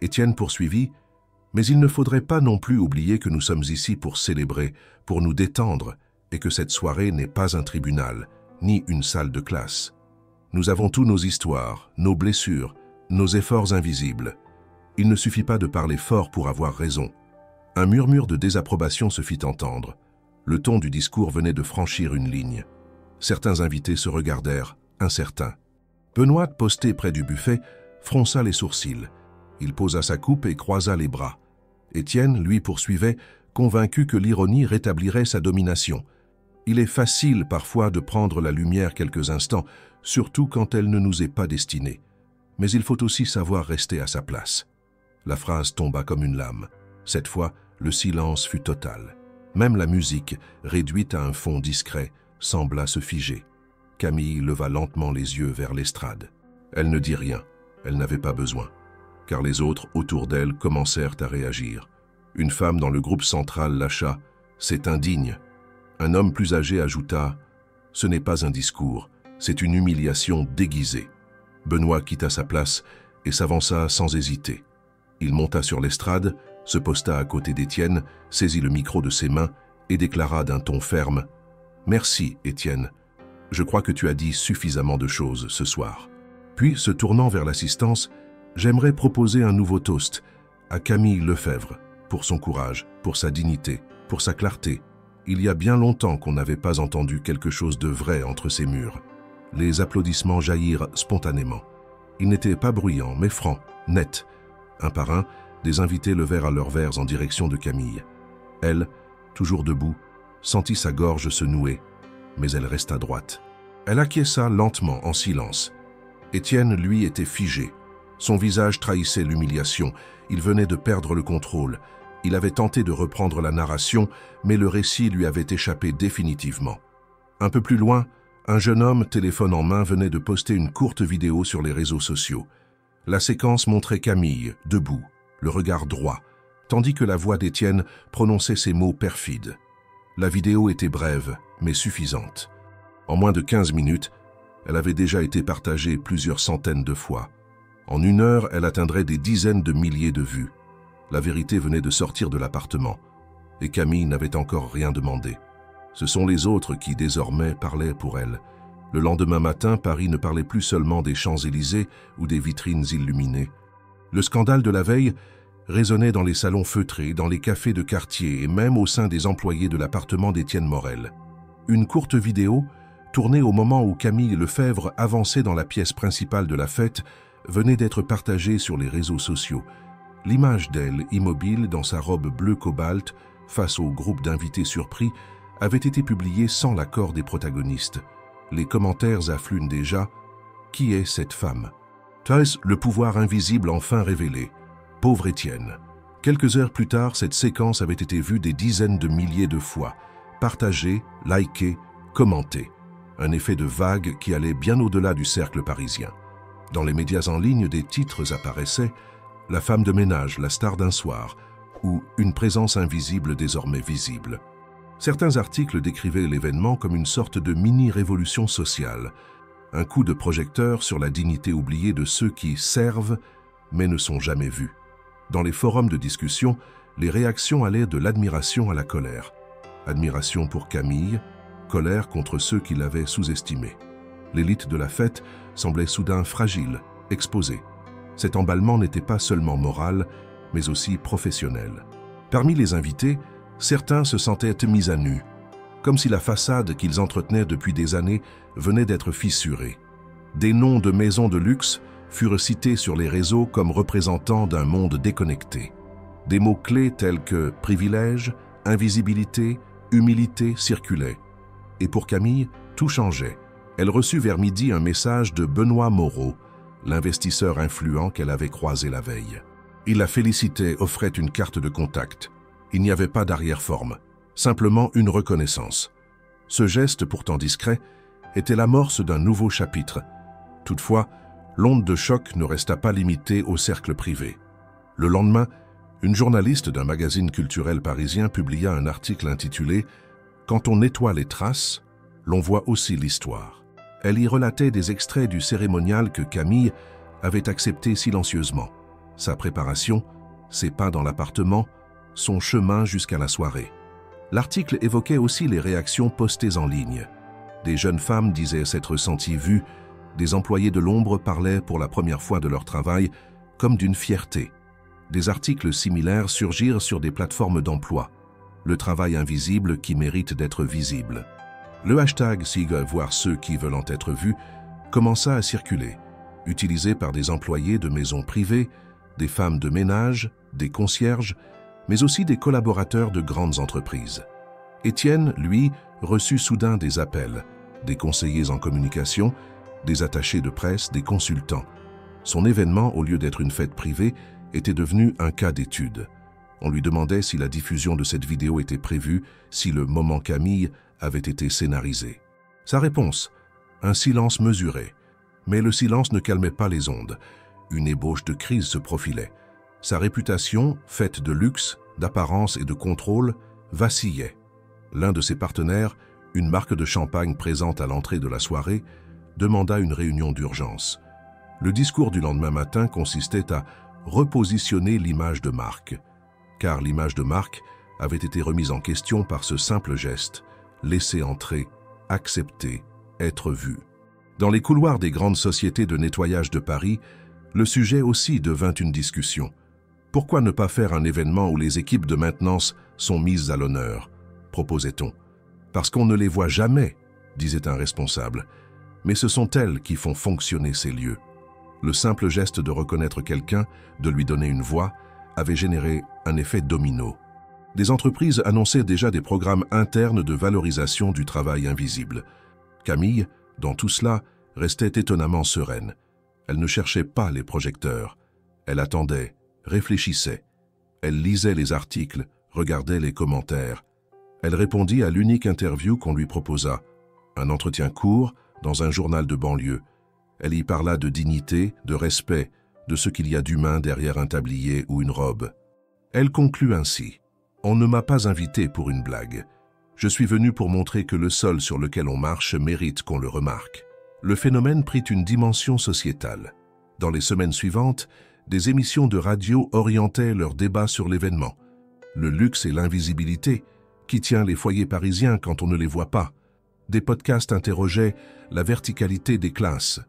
Étienne poursuivit, « Mais il ne faudrait pas non plus oublier que nous sommes ici pour célébrer, pour nous détendre, et que cette soirée n'est pas un tribunal, ni une salle de classe. Nous avons tous nos histoires, nos blessures, nos efforts invisibles. Il ne suffit pas de parler fort pour avoir raison. » Un murmure de désapprobation se fit entendre. Le ton du discours venait de franchir une ligne. Certains invités se regardèrent, incertains. Benoît, posté près du buffet, fronça les sourcils. Il posa sa coupe et croisa les bras. Étienne, lui, poursuivait, convaincu que l'ironie rétablirait sa domination. Il est facile parfois de prendre la lumière quelques instants, surtout quand elle ne nous est pas destinée. Mais il faut aussi savoir rester à sa place. La phrase tomba comme une lame. Cette fois, le silence fut total. Même la musique, réduite à un fond discret, sembla se figer. Camille leva lentement les yeux vers l'estrade. Elle ne dit rien, elle n'avait pas besoin, car les autres autour d'elle commencèrent à réagir. Une femme dans le groupe central lâcha « C'est indigne ». Un homme plus âgé ajouta « Ce n'est pas un discours, c'est une humiliation déguisée ». Benoît quitta sa place et s'avança sans hésiter. Il monta sur l'estrade, se posta à côté d'Étienne, saisit le micro de ses mains et déclara d'un ton ferme « Merci, Étienne. Je crois que tu as dit suffisamment de choses ce soir. » Puis, se tournant vers l'assistance, « J'aimerais proposer un nouveau toast à Camille Lefebvre, pour son courage, pour sa dignité, pour sa clarté. Il y a bien longtemps qu'on n'avait pas entendu quelque chose de vrai entre ces murs. » Les applaudissements jaillirent spontanément. Ils n'étaient pas bruyants, mais francs, nets. Un par un, des invités levèrent leurs verres en direction de Camille. Elle, toujours debout, sentit sa gorge se nouer, mais elle resta droite. Elle acquiesça lentement, en silence. Étienne, lui, était figé. Son visage trahissait l'humiliation. Il venait de perdre le contrôle. Il avait tenté de reprendre la narration, mais le récit lui avait échappé définitivement. Un peu plus loin, un jeune homme, téléphone en main, venait de poster une courte vidéo sur les réseaux sociaux. La séquence montrait Camille, debout, le regard droit, tandis que la voix d'Étienne prononçait ces mots perfides. La vidéo était brève, mais suffisante. En moins de 15 minutes, elle avait déjà été partagée plusieurs centaines de fois. En 1 heure, elle atteindrait des dizaines de milliers de vues. La vérité venait de sortir de l'appartement, et Camille n'avait encore rien demandé. Ce sont les autres qui, désormais, parlaient pour elle. Le lendemain matin, Paris ne parlait plus seulement des Champs-Élysées ou des vitrines illuminées. Le scandale de la veille résonnait dans les salons feutrés, dans les cafés de quartier et même au sein des employés de l'appartement d'Étienne Morel. Une courte vidéo, tournée au moment où Camille Lefebvre avançait dans la pièce principale de la fête, venait d'être partagée sur les réseaux sociaux. L'image d'elle, immobile dans sa robe bleu cobalt, face au groupe d'invités surpris, avait été publiée sans l'accord des protagonistes. Les commentaires affluent déjà. Qui est cette femme? Est-ce le pouvoir invisible enfin révélé? Pauvre Étienne. Quelques heures plus tard, cette séquence avait été vue des dizaines de milliers de fois, partagée, likée, commentée. Un effet de vague qui allait bien au-delà du cercle parisien. Dans les médias en ligne, des titres apparaissaient « La femme de ménage, la star d'un soir » ou « Une présence invisible désormais visible ». Certains articles décrivaient l'événement comme une sorte de mini-révolution sociale, un coup de projecteur sur la dignité oubliée de ceux qui servent mais ne sont jamais vus. Dans les forums de discussion, les réactions allaient de l'admiration à la colère. Admiration pour Camille, colère contre ceux qui l'avaient sous-estimée. L'élite de la fête semblait soudain fragile, exposée. Cet emballement n'était pas seulement moral, mais aussi professionnel. Parmi les invités, certains se sentaient mis à nu, comme si la façade qu'ils entretenaient depuis des années venait d'être fissurée. Des noms de maisons de luxe furent cités sur les réseaux comme représentants d'un monde déconnecté. Des mots-clés tels que privilège, invisibilité, humilité circulaient. Et pour Camille, tout changeait. Elle reçut vers midi un message de Benoît Moreau, l'investisseur influent qu'elle avait croisé la veille. Il la félicitait, offrait une carte de contact. Il n'y avait pas d'arrière-forme, simplement une reconnaissance. Ce geste, pourtant discret, était l'amorce d'un nouveau chapitre. Toutefois, l'onde de choc ne resta pas limitée au cercle privé. Le lendemain, une journaliste d'un magazine culturel parisien publia un article intitulé « Quand on nettoie les traces, l'on voit aussi l'histoire ». Elle y relatait des extraits du cérémonial que Camille avait accepté silencieusement. Sa préparation, ses pas dans l'appartement, son chemin jusqu'à la soirée. L'article évoquait aussi les réactions postées en ligne. Des jeunes femmes disaient s'être senties vues, des employés de l'ombre parlaient pour la première fois de leur travail comme d'une fierté. Des articles similaires surgirent sur des plateformes d'emploi. Le travail invisible qui mérite d'être visible. Le hashtag SIG, voire ceux qui veulent en être vus, commença à circuler, utilisé par des employés de maisons privées, des femmes de ménage, des concierges, mais aussi des collaborateurs de grandes entreprises. Étienne, lui, reçut soudain des appels, des conseillers en communication, des attachés de presse, des consultants. Son événement, au lieu d'être une fête privée, était devenu un cas d'étude. On lui demandait si la diffusion de cette vidéo était prévue, si le moment Camille avait été scénarisé. Sa réponse, un silence mesuré. Mais le silence ne calmait pas les ondes. Une ébauche de crise se profilait. Sa réputation, faite de luxe, d'apparence et de contrôle, vacillait. L'un de ses partenaires, une marque de champagne présente à l'entrée de la soirée, demanda une réunion d'urgence. Le discours du lendemain matin consistait à repositionner l'image de marque, car l'image de marque avait été remise en question par ce simple geste, laisser entrer, accepter, être vu. Dans les couloirs des grandes sociétés de nettoyage de Paris, le sujet aussi devint une discussion. Pourquoi ne pas faire un événement où les équipes de maintenance sont mises à l'honneur, proposait-on. Parce qu'on ne les voit jamais, disait un responsable, mais ce sont elles qui font fonctionner ces lieux. Le simple geste de reconnaître quelqu'un, de lui donner une voix, avait généré un effet domino. Des entreprises annonçaient déjà des programmes internes de valorisation du travail invisible. Camille, dans tout cela, restait étonnamment sereine. Elle ne cherchait pas les projecteurs. Elle attendait, réfléchissait. Elle lisait les articles, regardait les commentaires. Elle répondit à l'unique interview qu'on lui proposa. Un entretien court, dans un journal de banlieue. Elle y parla de dignité, de respect, de ce qu'il y a d'humain derrière un tablier ou une robe. Elle conclut ainsi. « On ne m'a pas invité pour une blague. Je suis venu pour montrer que le sol sur lequel on marche mérite qu'on le remarque. » Le phénomène prit une dimension sociétale. Dans les semaines suivantes, des émissions de radio orientaient leurs débats sur l'événement. Le luxe et l'invisibilité, qui tient les foyers parisiens quand on ne les voit pas. Des podcasts interrogeaient la verticalité des classes.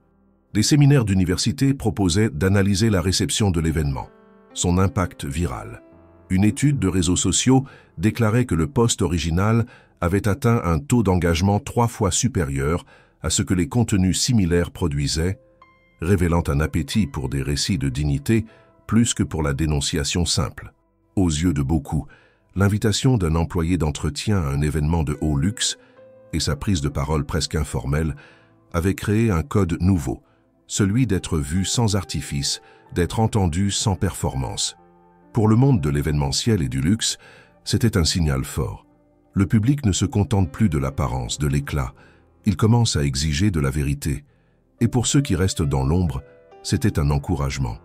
Des séminaires d'université proposaient d'analyser la réception de l'événement, son impact viral. Une étude de réseaux sociaux déclarait que le post original avait atteint un taux d'engagement 3 fois supérieur à ce que les contenus similaires produisaient, révélant un appétit pour des récits de dignité plus que pour la dénonciation simple. Aux yeux de beaucoup, l'invitation d'un employé d'entretien à un événement de haut luxe et sa prise de parole presque informelle avaient créé un code nouveau, celui d'être vu sans artifice, d'être entendu sans performance. Pour le monde de l'événementiel et du luxe, c'était un signal fort. Le public ne se contente plus de l'apparence, de l'éclat. Il commence à exiger de la vérité. Et pour ceux qui restent dans l'ombre, c'était un encouragement.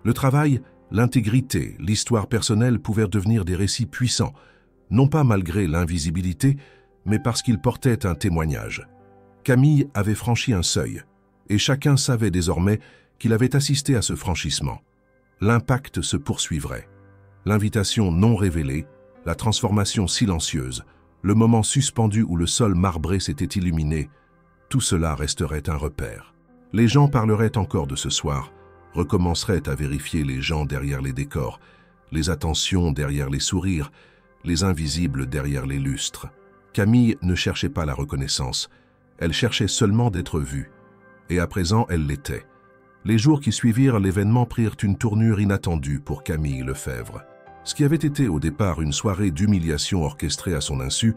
Le travail, l'intégrité, l'histoire personnelle pouvaient devenir des récits puissants, non pas malgré l'invisibilité, mais parce qu'ils portaient un témoignage. Camille avait franchi un seuil, et chacun savait désormais qu'il avait assisté à ce franchissement. L'impact se poursuivrait. L'invitation non révélée, la transformation silencieuse, le moment suspendu où le sol marbré s'était illuminé, tout cela resterait un repère. Les gens parleraient encore de ce soir, recommenceraient à vérifier les gens derrière les décors, les attentions derrière les sourires, les invisibles derrière les lustres. Camille ne cherchait pas la reconnaissance, elle cherchait seulement d'être vue. Et à présent, elle l'était. Les jours qui suivirent l'événement prirent une tournure inattendue pour Camille Lefebvre. Ce qui avait été au départ une soirée d'humiliation orchestrée à son insu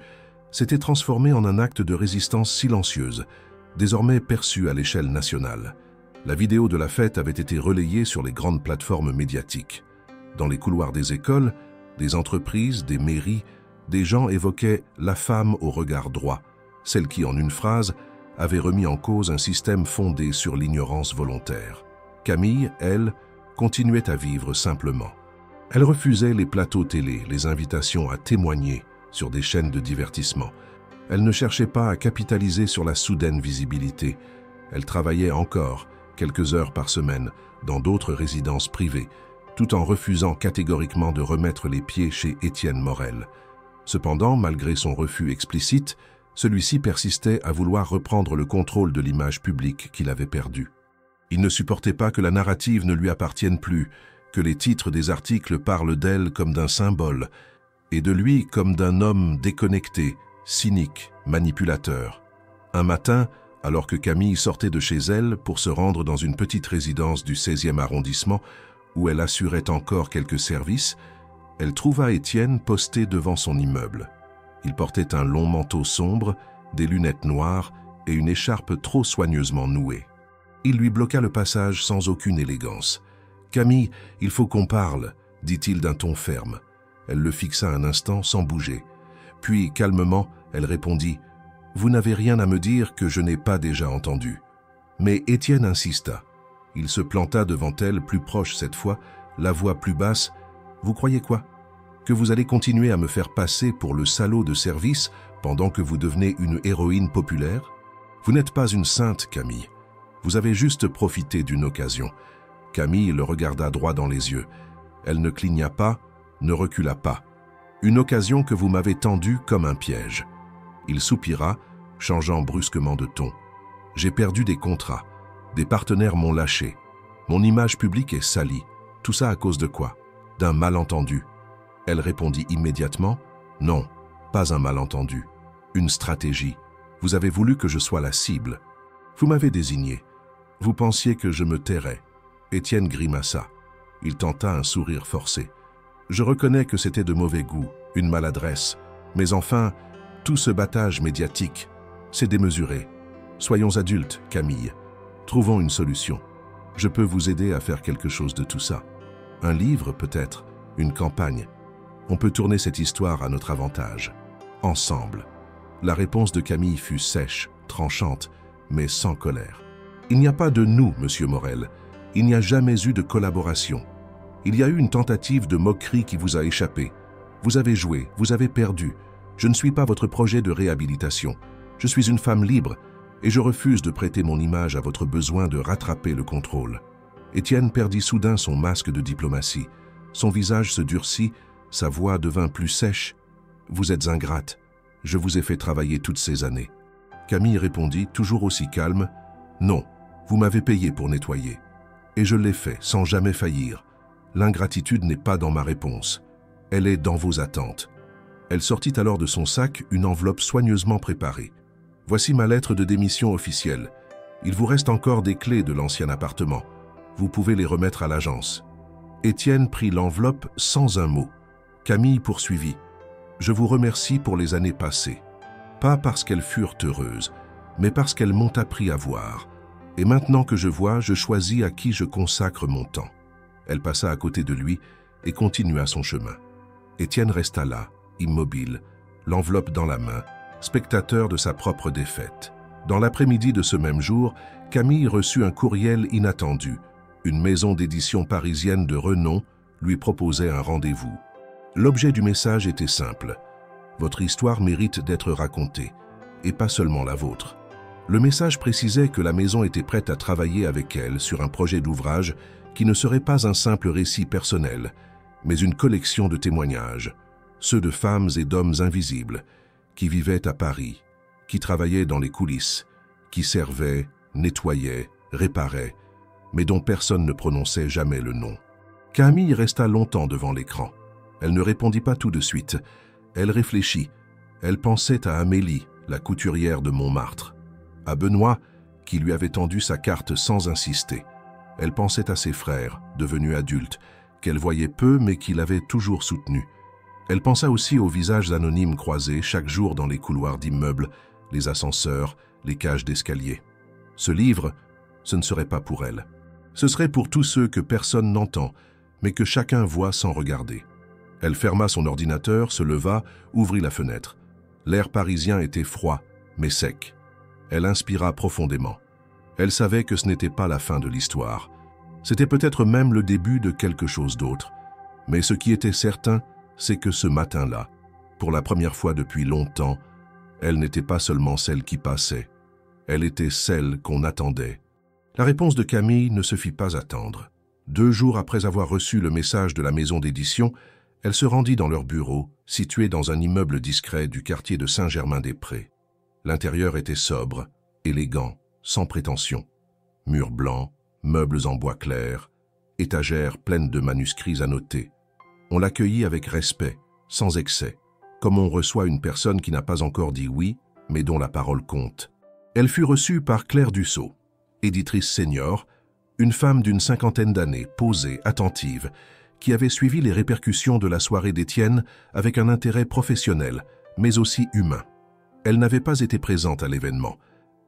s'était transformé en un acte de résistance silencieuse, désormais perçu à l'échelle nationale. La vidéo de la fête avait été relayée sur les grandes plateformes médiatiques. Dans les couloirs des écoles, des entreprises, des mairies, des gens évoquaient la femme au regard droit, celle qui, en une phrase, avait remis en cause un système fondé sur l'ignorance volontaire. Camille, elle, continuait à vivre simplement. Elle refusait les plateaux télé, les invitations à témoigner sur des chaînes de divertissement. Elle ne cherchait pas à capitaliser sur la soudaine visibilité. Elle travaillait encore, quelques heures par semaine, dans d'autres résidences privées, tout en refusant catégoriquement de remettre les pieds chez Étienne Morel. Cependant, malgré son refus explicite, celui-ci persistait à vouloir reprendre le contrôle de l'image publique qu'il avait perdue. Il ne supportait pas que la narrative ne lui appartienne plus, que les titres des articles parlent d'elle comme d'un symbole, et de lui comme d'un homme déconnecté, cynique, manipulateur. Un matin, alors que Camille sortait de chez elle pour se rendre dans une petite résidence du 16e arrondissement, où elle assurait encore quelques services, elle trouva Étienne posté devant son immeuble. Il portait un long manteau sombre, des lunettes noires et une écharpe trop soigneusement nouée. Il lui bloqua le passage sans aucune élégance. « Camille, il faut qu'on parle », dit-il d'un ton ferme. Elle le fixa un instant sans bouger. Puis, calmement, elle répondit « Vous n'avez rien à me dire que je n'ai pas déjà entendu. » Mais Étienne insista. Il se planta devant elle, plus proche cette fois, la voix plus basse. « Vous croyez quoi? Que vous allez continuer à me faire passer pour le salaud de service pendant que vous devenez une héroïne populaire? Vous n'êtes pas une sainte, Camille. Vous avez juste profité d'une occasion. » Camille le regarda droit dans les yeux. Elle ne cligna pas, ne recula pas. « Une occasion que vous m'avez tendue comme un piège. » Il soupira, changeant brusquement de ton. « J'ai perdu des contrats. Des partenaires m'ont lâché. Mon image publique est salie. Tout ça à cause de quoi? D'un malentendu. » Elle répondit immédiatement. « Non, pas un malentendu. Une stratégie. Vous avez voulu que je sois la cible. Vous m'avez désigné. Vous pensiez que je me tairais. » Étienne grimaça. Il tenta un sourire forcé. « Je reconnais que c'était de mauvais goût, une maladresse. Mais enfin, tout ce battage médiatique, c'est démesuré. Soyons adultes, Camille. Trouvons une solution. Je peux vous aider à faire quelque chose de tout ça. Un livre, peut-être, une campagne. On peut tourner cette histoire à notre avantage. Ensemble. » La réponse de Camille fut sèche, tranchante, mais sans colère. « Il n'y a pas de nous, Monsieur Morel. Il n'y a jamais eu de collaboration. Il y a eu une tentative de moquerie qui vous a échappé. Vous avez joué, vous avez perdu. Je ne suis pas votre projet de réhabilitation. Je suis une femme libre et je refuse de prêter mon image à votre besoin de rattraper le contrôle. » Étienne perdit soudain son masque de diplomatie. Son visage se durcit, sa voix devint plus sèche. « Vous êtes ingrate. Je vous ai fait travailler toutes ces années. » Camille répondit, toujours aussi calme. « Non, vous m'avez payé pour nettoyer. Et je l'ai fait sans jamais faillir. L'ingratitude n'est pas dans ma réponse. Elle est dans vos attentes. » Elle sortit alors de son sac une enveloppe soigneusement préparée. « Voici ma lettre de démission officielle. Il vous reste encore des clés de l'ancien appartement. Vous pouvez les remettre à l'agence. » Étienne prit l'enveloppe sans un mot. Camille poursuivit. « Je vous remercie pour les années passées. Pas parce qu'elles furent heureuses, mais parce qu'elles m'ont appris à voir. Et maintenant que je vois, je choisis à qui je consacre mon temps. » Elle passa à côté de lui et continua son chemin. Étienne resta là, immobile, l'enveloppe dans la main, spectateur de sa propre défaite. Dans l'après-midi de ce même jour, Camille reçut un courriel inattendu. Une maison d'édition parisienne de renom lui proposait un rendez-vous. L'objet du message était simple. « Votre histoire mérite d'être racontée, et pas seulement la vôtre. » Le message précisait que la maison était prête à travailler avec elle sur un projet d'ouvrage qui ne serait pas un simple récit personnel, mais une collection de témoignages, ceux de femmes et d'hommes invisibles, qui vivaient à Paris, qui travaillaient dans les coulisses, qui servaient, nettoyaient, réparaient, mais dont personne ne prononçait jamais le nom. Camille resta longtemps devant l'écran. Elle ne répondit pas tout de suite. Elle réfléchit. Elle pensait à Amélie, la couturière de Montmartre, à Benoît, qui lui avait tendu sa carte sans insister. Elle pensait à ses frères, devenus adultes, qu'elle voyait peu mais qui l'avaient toujours soutenue. Elle pensa aussi aux visages anonymes croisés chaque jour dans les couloirs d'immeubles, les ascenseurs, les cages d'escalier. Ce livre, ce ne serait pas pour elle. Ce serait pour tous ceux que personne n'entend, mais que chacun voit sans regarder. Elle ferma son ordinateur, se leva, ouvrit la fenêtre. L'air parisien était froid, mais sec. Elle inspira profondément. Elle savait que ce n'était pas la fin de l'histoire. C'était peut-être même le début de quelque chose d'autre. Mais ce qui était certain, c'est que ce matin-là, pour la première fois depuis longtemps, elle n'était pas seulement celle qui passait. Elle était celle qu'on attendait. La réponse de Camille ne se fit pas attendre. 2 jours après avoir reçu le message de la maison d'édition, elle se rendit dans leur bureau, situé dans un immeuble discret du quartier de Saint-Germain-des-Prés. L'intérieur était sobre, élégant, sans prétention. Murs blancs, meubles en bois clair, étagères pleines de manuscrits annotés. On l'accueillit avec respect, sans excès, comme on reçoit une personne qui n'a pas encore dit oui, mais dont la parole compte. Elle fut reçue par Claire Dussault, éditrice senior, une femme d'une 50aine d'années, posée, attentive, qui avait suivi les répercussions de la soirée d'Étienne avec un intérêt professionnel, mais aussi humain. Elle n'avait pas été présente à l'événement,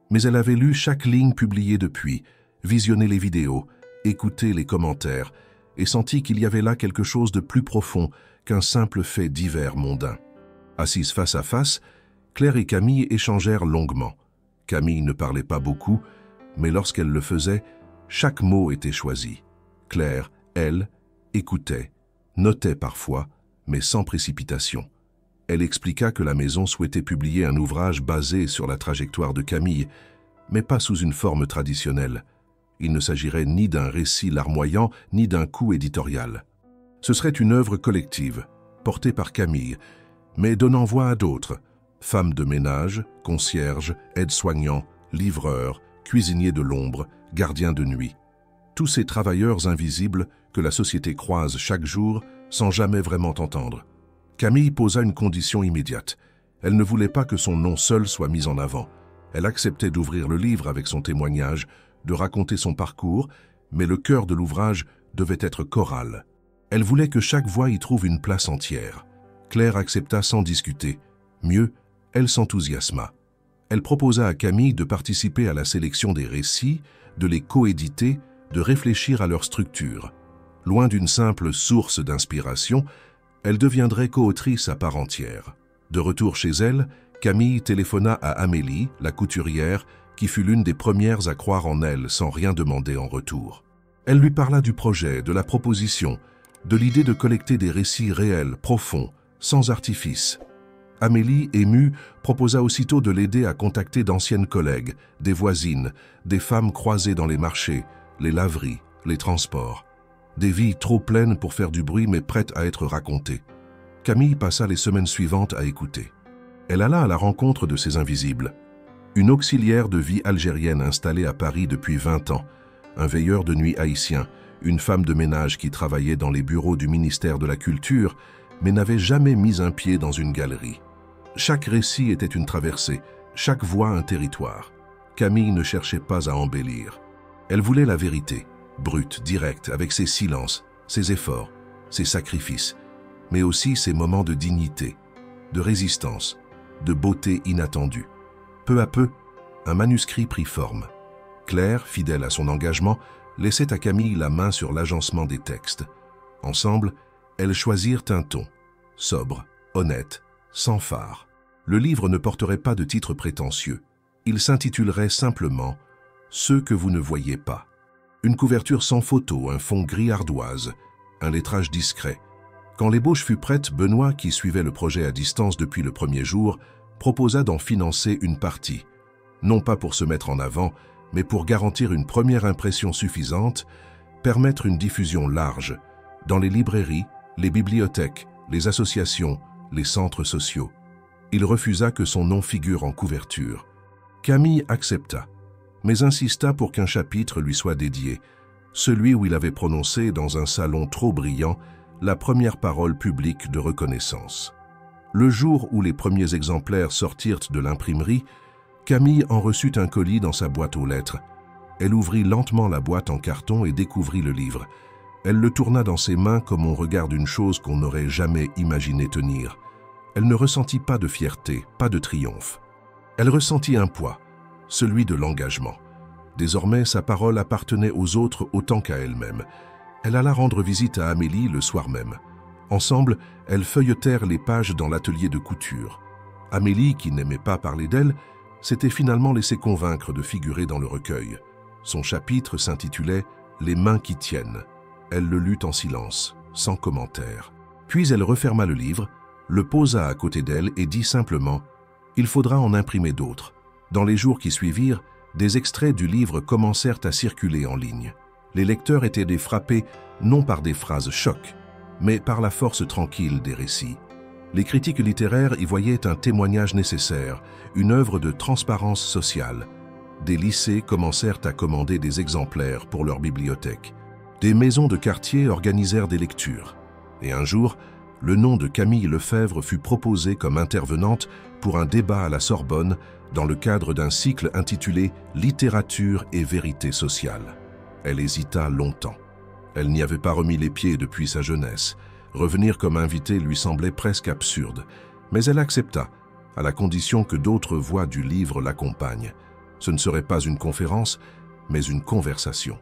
mais elle avait lu chaque ligne publiée depuis, visionné les vidéos, écouté les commentaires, et senti qu'il y avait là quelque chose de plus profond qu'un simple fait divers mondain. Assise face à face, Claire et Camille échangèrent longuement. Camille ne parlait pas beaucoup, mais lorsqu'elle le faisait, chaque mot était choisi. Claire, elle, écoutait, notait parfois, mais sans précipitation. Elle expliqua que la maison souhaitait publier un ouvrage basé sur la trajectoire de Camille, mais pas sous une forme traditionnelle. Il ne s'agirait ni d'un récit larmoyant, ni d'un coup éditorial. Ce serait une œuvre collective, portée par Camille, mais donnant voix à d'autres, femmes de ménage, concierges, aides-soignants, livreurs, cuisiniers de l'ombre, gardiens de nuit. Tous ces travailleurs invisibles que la société croise chaque jour sans jamais vraiment entendre. Camille posa une condition immédiate. Elle ne voulait pas que son nom seul soit mis en avant. Elle acceptait d'ouvrir le livre avec son témoignage, de raconter son parcours, mais le cœur de l'ouvrage devait être choral. Elle voulait que chaque voix y trouve une place entière. Claire accepta sans discuter. Mieux, elle s'enthousiasma. Elle proposa à Camille de participer à la sélection des récits, de les coéditer, de réfléchir à leur structure. Loin d'une simple source d'inspiration, elle deviendrait coautrice à part entière. De retour chez elle, Camille téléphona à Amélie, la couturière, qui fut l'une des premières à croire en elle sans rien demander en retour. Elle lui parla du projet, de la proposition, de l'idée de collecter des récits réels, profonds, sans artifice. Amélie, émue, proposa aussitôt de l'aider à contacter d'anciennes collègues, des voisines, des femmes croisées dans les marchés, les laveries, les transports. Des vies trop pleines pour faire du bruit mais prêtes à être racontées. Camille passa les semaines suivantes à écouter. Elle alla à la rencontre de ces invisibles. Une auxiliaire de vie algérienne installée à Paris depuis 20 ans, un veilleur de nuit haïtien, une femme de ménage qui travaillait dans les bureaux du ministère de la Culture, mais n'avait jamais mis un pied dans une galerie. Chaque récit était une traversée, chaque voix un territoire. Camille ne cherchait pas à embellir. Elle voulait la vérité, brute, directe, avec ses silences, ses efforts, ses sacrifices, mais aussi ses moments de dignité, de résistance, de beauté inattendue. Peu à peu, un manuscrit prit forme. Claire, fidèle à son engagement, laissait à Camille la main sur l'agencement des textes. Ensemble, elles choisirent un ton, sobre, honnête, sans phare. Le livre ne porterait pas de titre prétentieux. Il s'intitulerait simplement « Ceux que vous ne voyez pas ». Une couverture sans photo, un fond gris ardoise, un lettrage discret. Quand l'ébauche fut prête, Benoît, qui suivait le projet à distance depuis le premier jour, proposa d'en financer une partie. Non pas pour se mettre en avant, mais pour garantir une première impression suffisante, permettre une diffusion large, dans les librairies, les bibliothèques, les associations, les centres sociaux. Il refusa que son nom figure en couverture. Camille accepta, mais insista pour qu'un chapitre lui soit dédié, celui où il avait prononcé dans un salon trop brillant la première parole publique de reconnaissance. Le jour où les premiers exemplaires sortirent de l'imprimerie, Camille en reçut un colis dans sa boîte aux lettres. Elle ouvrit lentement la boîte en carton et découvrit le livre. Elle le tourna dans ses mains comme on regarde une chose qu'on n'aurait jamais imaginé tenir. Elle ne ressentit pas de fierté, pas de triomphe. Elle ressentit un poids, celui de l'engagement. Désormais, sa parole appartenait aux autres autant qu'à elle-même. Elle alla rendre visite à Amélie le soir même. Ensemble, elles feuilletèrent les pages dans l'atelier de couture. Amélie, qui n'aimait pas parler d'elle, s'était finalement laissée convaincre de figurer dans le recueil. Son chapitre s'intitulait « Les mains qui tiennent ». Elle le lut en silence, sans commentaire. Puis elle referma le livre, le posa à côté d'elle et dit simplement « Il faudra en imprimer d'autres ». Dans les jours qui suivirent, des extraits du livre commencèrent à circuler en ligne. Les lecteurs étaient frappés non par des phrases chocs, mais par la force tranquille des récits. Les critiques littéraires y voyaient un témoignage nécessaire, une œuvre de transparence sociale. Des lycées commencèrent à commander des exemplaires pour leur bibliothèque. Des maisons de quartier organisèrent des lectures. Et un jour, le nom de Camille Lefebvre fut proposé comme intervenante pour un débat à la Sorbonne dans le cadre d'un cycle intitulé « Littérature et vérité sociale ». Elle hésita longtemps. Elle n'y avait pas remis les pieds depuis sa jeunesse. Revenir comme invitée lui semblait presque absurde. Mais elle accepta, à la condition que d'autres voix du livre l'accompagnent. Ce ne serait pas une conférence, mais une conversation.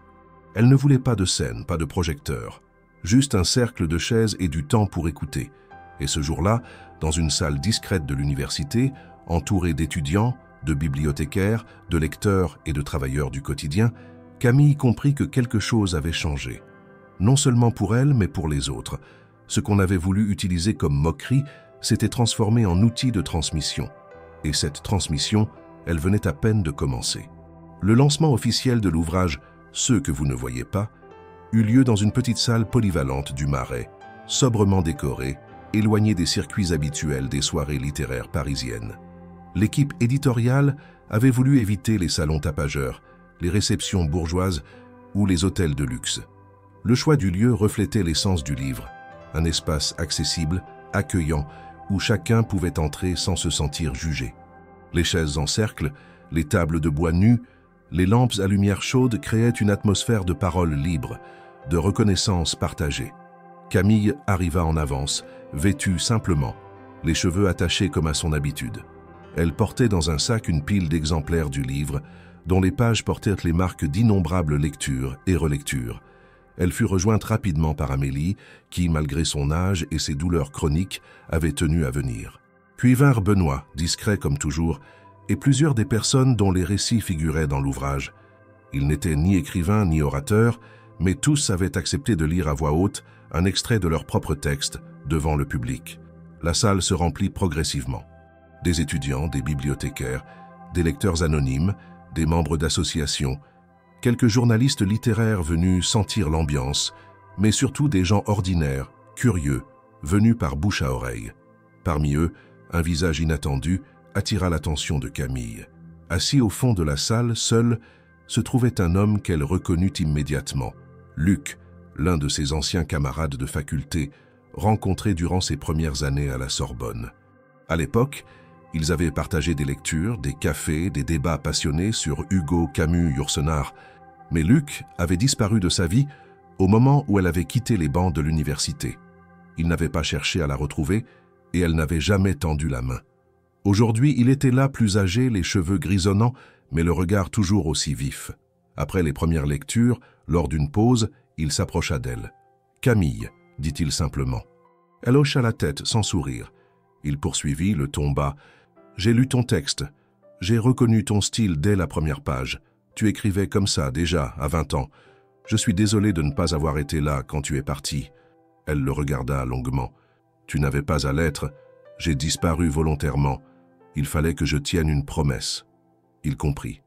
Elle ne voulait pas de scène, pas de projecteur. Juste un cercle de chaises et du temps pour écouter. Et ce jour-là, dans une salle discrète de l'université, Entourée d'étudiants, de bibliothécaires, de lecteurs et de travailleurs du quotidien, Camille comprit que quelque chose avait changé. Non seulement pour elle, mais pour les autres. Ce qu'on avait voulu utiliser comme moquerie s'était transformé en outil de transmission. Et cette transmission, elle venait à peine de commencer. Le lancement officiel de l'ouvrage « Ceux que vous ne voyez pas » eut lieu dans une petite salle polyvalente du Marais, sobrement décorée, éloignée des circuits habituels des soirées littéraires parisiennes. L'équipe éditoriale avait voulu éviter les salons tapageurs, les réceptions bourgeoises ou les hôtels de luxe. Le choix du lieu reflétait l'essence du livre, un espace accessible, accueillant, où chacun pouvait entrer sans se sentir jugé. Les chaises en cercle, les tables de bois nus, les lampes à lumière chaude créaient une atmosphère de parole libre, de reconnaissance partagée. Camille arriva en avance, vêtue simplement, les cheveux attachés comme à son habitude. Elle portait dans un sac une pile d'exemplaires du livre, dont les pages portèrent les marques d'innombrables lectures et relectures. Elle fut rejointe rapidement par Amélie, qui, malgré son âge et ses douleurs chroniques, avait tenu à venir. Puis vinrent Benoît, discret comme toujours, et plusieurs des personnes dont les récits figuraient dans l'ouvrage. Ils n'étaient ni écrivains ni orateurs, mais tous avaient accepté de lire à voix haute un extrait de leur propre texte devant le public. La salle se remplit progressivement. Des étudiants, des bibliothécaires, des lecteurs anonymes, des membres d'associations, quelques journalistes littéraires venus sentir l'ambiance, mais surtout des gens ordinaires, curieux, venus par bouche à oreille. Parmi eux, un visage inattendu attira l'attention de Camille. Assis au fond de la salle, seul, se trouvait un homme qu'elle reconnut immédiatement, Luc, l'un de ses anciens camarades de faculté, rencontrés durant ses premières années à la Sorbonne. À l'époque, ils avaient partagé des lectures, des cafés, des débats passionnés sur Hugo, Camus, Yourcenar. Mais Luc avait disparu de sa vie au moment où elle avait quitté les bancs de l'université. Il n'avait pas cherché à la retrouver et elle n'avait jamais tendu la main. Aujourd'hui, il était là, plus âgé, les cheveux grisonnants, mais le regard toujours aussi vif. Après les premières lectures, lors d'une pause, il s'approcha d'elle. « Camille », dit-il simplement. Elle hocha la tête sans sourire. Il poursuivit, le ton bas. « J'ai lu ton texte. J'ai reconnu ton style dès la première page. Tu écrivais comme ça, déjà, à 20 ans. Je suis désolé de ne pas avoir été là quand tu es parti. » Elle le regarda longuement. « Tu n'avais pas à l'être. J'ai disparu volontairement. Il fallait que je tienne une promesse. » Il comprit.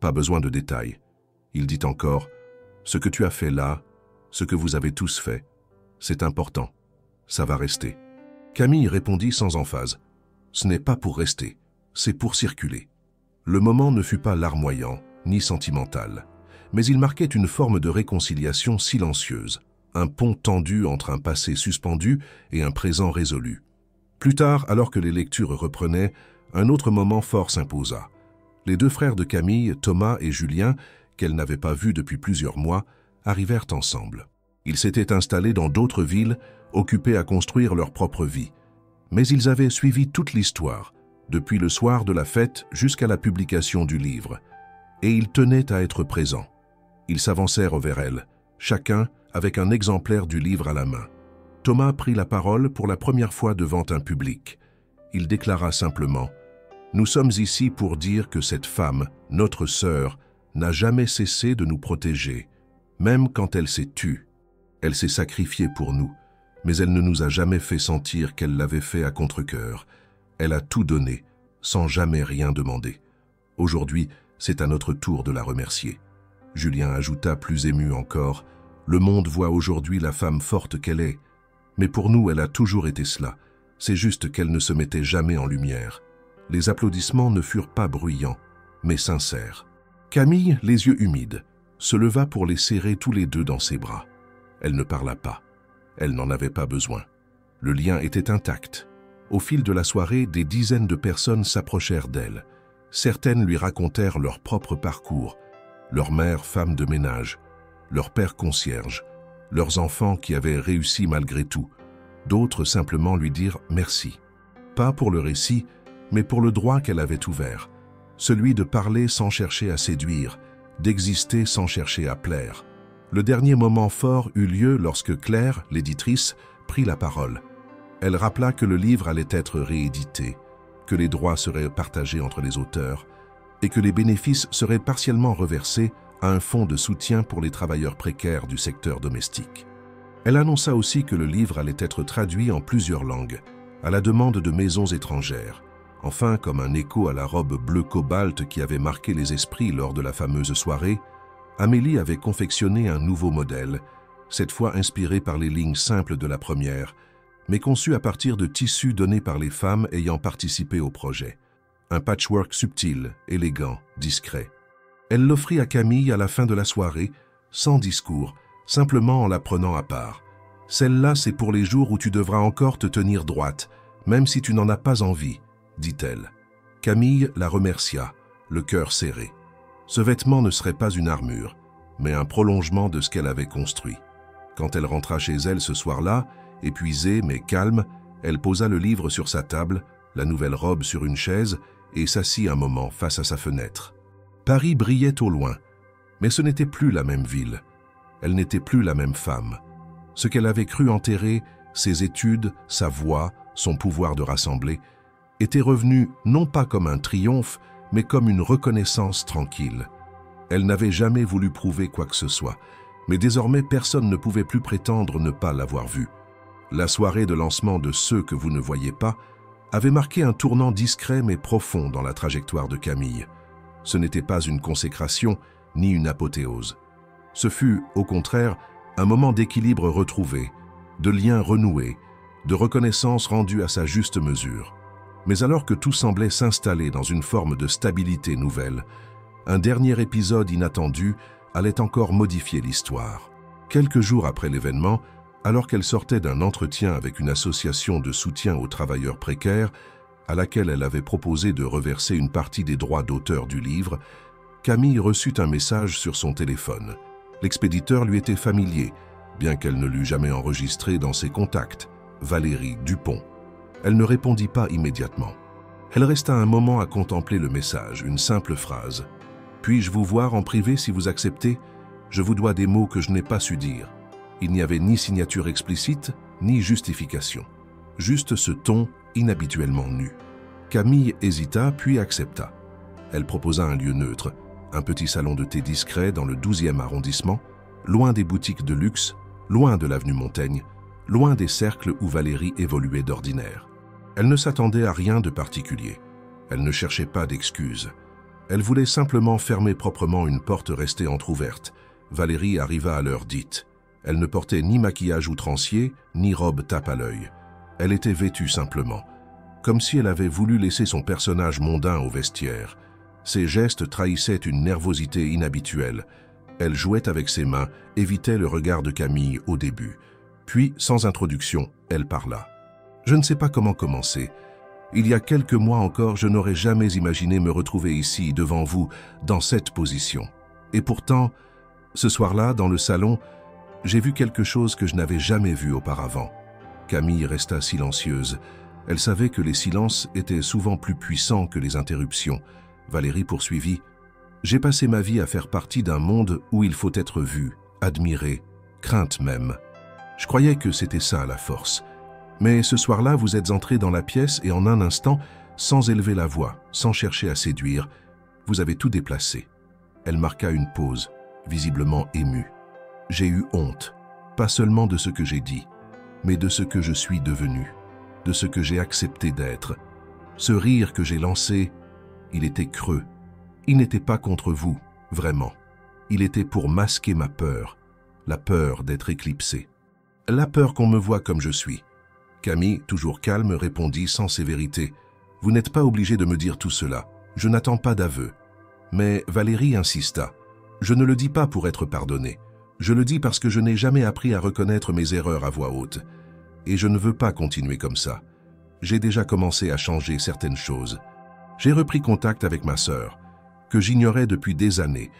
Pas besoin de détails. Il dit encore, « Ce que tu as fait là, ce que vous avez tous fait, c'est important. Ça va rester. » Camille répondit sans emphase, « Ce n'est pas pour rester, c'est pour circuler. » Le moment ne fut pas larmoyant, ni sentimental, mais il marquait une forme de réconciliation silencieuse, un pont tendu entre un passé suspendu et un présent résolu. Plus tard, alors que les lectures reprenaient, un autre moment fort s'imposa. Les deux frères de Camille, Thomas et Julien, qu'elle n'avait pas vus depuis plusieurs mois, arrivèrent ensemble. Ils s'étaient installés dans d'autres villes, occupés à construire leur propre vie. Mais ils avaient suivi toute l'histoire, depuis le soir de la fête jusqu'à la publication du livre. Et ils tenaient à être présents. Ils s'avancèrent vers elle, chacun avec un exemplaire du livre à la main. Thomas prit la parole pour la première fois devant un public. Il déclara simplement « Nous sommes ici pour dire que cette femme, notre sœur, n'a jamais cessé de nous protéger, même quand elle s'est tue. Elle s'est sacrifiée pour nous, mais elle ne nous a jamais fait sentir qu'elle l'avait fait à contre-cœur. Elle a tout donné, sans jamais rien demander. Aujourd'hui, c'est à notre tour de la remercier. » Julien ajouta plus ému encore, « Le monde voit aujourd'hui la femme forte qu'elle est, mais pour nous, elle a toujours été cela. C'est juste qu'elle ne se mettait jamais en lumière. » Les applaudissements ne furent pas bruyants, mais sincères. Camille, les yeux humides, se leva pour les serrer tous les deux dans ses bras. Elle ne parla pas. Elle n'en avait pas besoin. Le lien était intact. Au fil de la soirée, des dizaines de personnes s'approchèrent d'elle. Certaines lui racontèrent leur propre parcours, leur mère femme de ménage, leur père concierge, leurs enfants qui avaient réussi malgré tout. D'autres simplement lui dirent merci. Pas pour le récit, mais pour le droit qu'elle avait ouvert, celui de parler sans chercher à séduire, d'exister sans chercher à plaire. Le dernier moment fort eut lieu lorsque Claire, l'éditrice, prit la parole. Elle rappela que le livre allait être réédité. que les droits seraient partagés entre les auteurs et que les bénéfices seraient partiellement reversés à un fonds de soutien pour les travailleurs précaires du secteur domestique. Elle annonça aussi que le livre allait être traduit en plusieurs langues, à la demande de maisons étrangères. Enfin, comme un écho à la robe bleu cobalt qui avait marqué les esprits lors de la fameuse soirée, Amélie avait confectionné un nouveau modèle, cette fois inspiré par les lignes simples de la première, mais conçu à partir de tissus donnés par les femmes ayant participé au projet. Un patchwork subtil, élégant, discret. Elle l'offrit à Camille à la fin de la soirée, sans discours, simplement en la prenant à part. « Celle-là, c'est pour les jours où tu devras encore te tenir droite, même si tu n'en as pas envie, » dit-elle. Camille la remercia, le cœur serré. Ce vêtement ne serait pas une armure, mais un prolongement de ce qu'elle avait construit. Quand elle rentra chez elle ce soir-là, épuisée mais calme, elle posa le livre sur sa table, la nouvelle robe sur une chaise et s'assit un moment face à sa fenêtre. Paris brillait au loin, mais ce n'était plus la même ville. Elle n'était plus la même femme. Ce qu'elle avait cru enterrer, ses études, sa voix, son pouvoir de rassembler, était revenu non pas comme un triomphe, mais comme une reconnaissance tranquille. Elle n'avait jamais voulu prouver quoi que ce soit, mais désormais personne ne pouvait plus prétendre ne pas l'avoir vue. La soirée de lancement de Ceux que vous ne voyez pas avait marqué un tournant discret mais profond dans la trajectoire de Camille. Ce n'était pas une consécration ni une apothéose. Ce fut, au contraire, un moment d'équilibre retrouvé, de lien renoué, de reconnaissance rendue à sa juste mesure. Mais alors que tout semblait s'installer dans une forme de stabilité nouvelle, un dernier épisode inattendu allait encore modifier l'histoire. Quelques jours après l'événement, alors qu'elle sortait d'un entretien avec une association de soutien aux travailleurs précaires, à laquelle elle avait proposé de reverser une partie des droits d'auteur du livre, Camille reçut un message sur son téléphone. L'expéditeur lui était familier, bien qu'elle ne l'eût jamais enregistré dans ses contacts, Valérie Dupont. Elle ne répondit pas immédiatement. Elle resta un moment à contempler le message, une simple phrase. « Puis-je vous voir en privé si vous acceptez ? Je vous dois des mots que je n'ai pas su dire. » Il n'y avait ni signature explicite, ni justification. Juste ce ton inhabituellement nu. Camille hésita, puis accepta. Elle proposa un lieu neutre, un petit salon de thé discret dans le 12e arrondissement, loin des boutiques de luxe, loin de l'avenue Montaigne, loin des cercles où Valérie évoluait d'ordinaire. Elle ne s'attendait à rien de particulier. Elle ne cherchait pas d'excuses. Elle voulait simplement fermer proprement une porte restée entr'ouverte. Valérie arriva à l'heure dite. Elle ne portait ni maquillage outrancier, ni robe tape à l'œil. Elle était vêtue simplement, comme si elle avait voulu laisser son personnage mondain au vestiaire. Ses gestes trahissaient une nervosité inhabituelle. Elle jouait avec ses mains, évitait le regard de Camille au début. Puis, sans introduction, elle parla. « Je ne sais pas comment commencer. Il y a quelques mois encore, je n'aurais jamais imaginé me retrouver ici, devant vous, dans cette position. Et pourtant, ce soir-là, dans le salon, j'ai vu quelque chose que je n'avais jamais vu auparavant. » Camille resta silencieuse. Elle savait que les silences étaient souvent plus puissants que les interruptions. Valérie poursuivit. « J'ai passé ma vie à faire partie d'un monde où il faut être vu, admiré, crainte même. Je croyais que c'était ça la force. Mais ce soir-là, vous êtes entré dans la pièce et en un instant, sans élever la voix, sans chercher à séduire, vous avez tout déplacé. » Elle marqua une pause, visiblement émue. « J'ai eu honte, pas seulement de ce que j'ai dit, mais de ce que je suis devenu, de ce que j'ai accepté d'être. Ce rire que j'ai lancé, il était creux. Il n'était pas contre vous, vraiment. Il était pour masquer ma peur, la peur d'être éclipsée. La peur qu'on me voit comme je suis. » Camille, toujours calme, répondit sans sévérité. « Vous n'êtes pas obligé de me dire tout cela. Je n'attends pas d'aveu. » Mais Valérie insista. « Je ne le dis pas pour être pardonné. Je le dis parce que je n'ai jamais appris à reconnaître mes erreurs à voix haute. Et je ne veux pas continuer comme ça. J'ai déjà commencé à changer certaines choses. J'ai repris contact avec ma sœur, que j'ignorais depuis des années,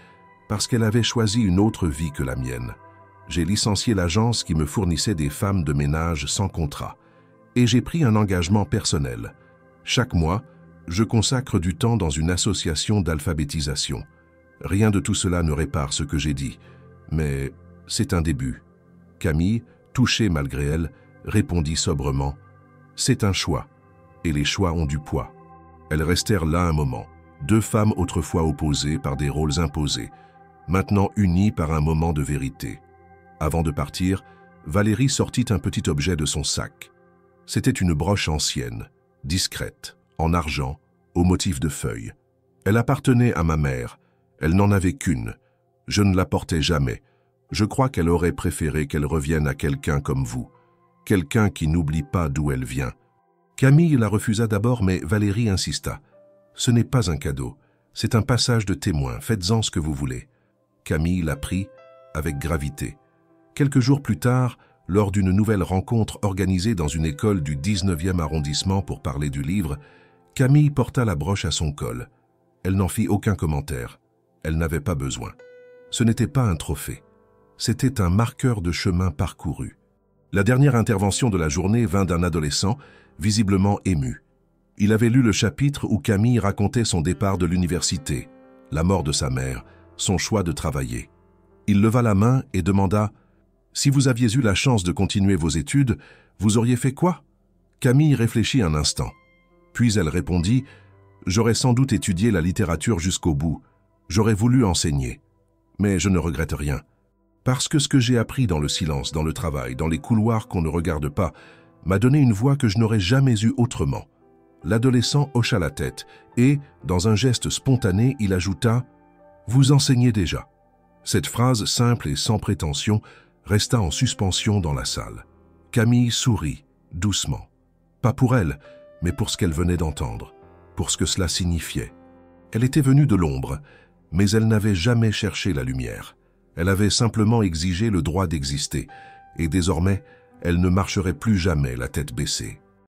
parce qu'elle avait choisi une autre vie que la mienne. J'ai licencié l'agence qui me fournissait des femmes de ménage sans contrat. Et j'ai pris un engagement personnel. Chaque mois, je consacre du temps dans une association d'alphabétisation. Rien de tout cela ne répare ce que j'ai dit, mais c'est un début. » Camille, touchée malgré elle, répondit sobrement. « C'est un choix, et les choix ont du poids. Elles restèrent là un moment, deux femmes autrefois opposées par des rôles imposés, maintenant unies par un moment de vérité. Avant de partir, Valérie sortit un petit objet de son sac. C'était une broche ancienne, discrète, en argent, au motif de feuilles. Elle appartenait à ma mère. Elle n'en avait qu'une. Je ne la portais jamais. Je crois qu'elle aurait préféré qu'elle revienne à quelqu'un comme vous. Quelqu'un qui n'oublie pas d'où elle vient. Camille la refusa d'abord, mais Valérie insista. Ce n'est pas un cadeau. C'est un passage de témoin. Faites-en ce que vous voulez. Camille la prit avec gravité. Quelques jours plus tard, lors d'une nouvelle rencontre organisée dans une école du 19e arrondissement pour parler du livre, Camille porta la broche à son col. Elle n'en fit aucun commentaire. Elle n'avait pas besoin. Ce n'était pas un trophée. C'était un marqueur de chemin parcouru. La dernière intervention de la journée vint d'un adolescent, visiblement ému. Il avait lu le chapitre où Camille racontait son départ de l'université, la mort de sa mère, son choix de travailler. Il leva la main et demanda « Si vous aviez eu la chance de continuer vos études, vous auriez fait quoi ?» Camille réfléchit un instant. Puis elle répondit « J'aurais sans doute étudié la littérature jusqu'au bout. J'aurais voulu enseigner. Mais je ne regrette rien. Parce que ce que j'ai appris dans le silence, dans le travail, dans les couloirs qu'on ne regarde pas, m'a donné une voix que je n'aurais jamais eue autrement. » L'adolescent hocha la tête et, dans un geste spontané, il ajouta « Vous enseignez déjà ». Cette phrase simple et sans prétention resta en suspension dans la salle. Camille sourit, doucement. Pas pour elle, mais pour ce qu'elle venait d'entendre, pour ce que cela signifiait. Elle était venue de l'ombre, mais elle n'avait jamais cherché la lumière. Elle avait simplement exigé le droit d'exister, et désormais, elle ne marcherait plus jamais la tête baissée.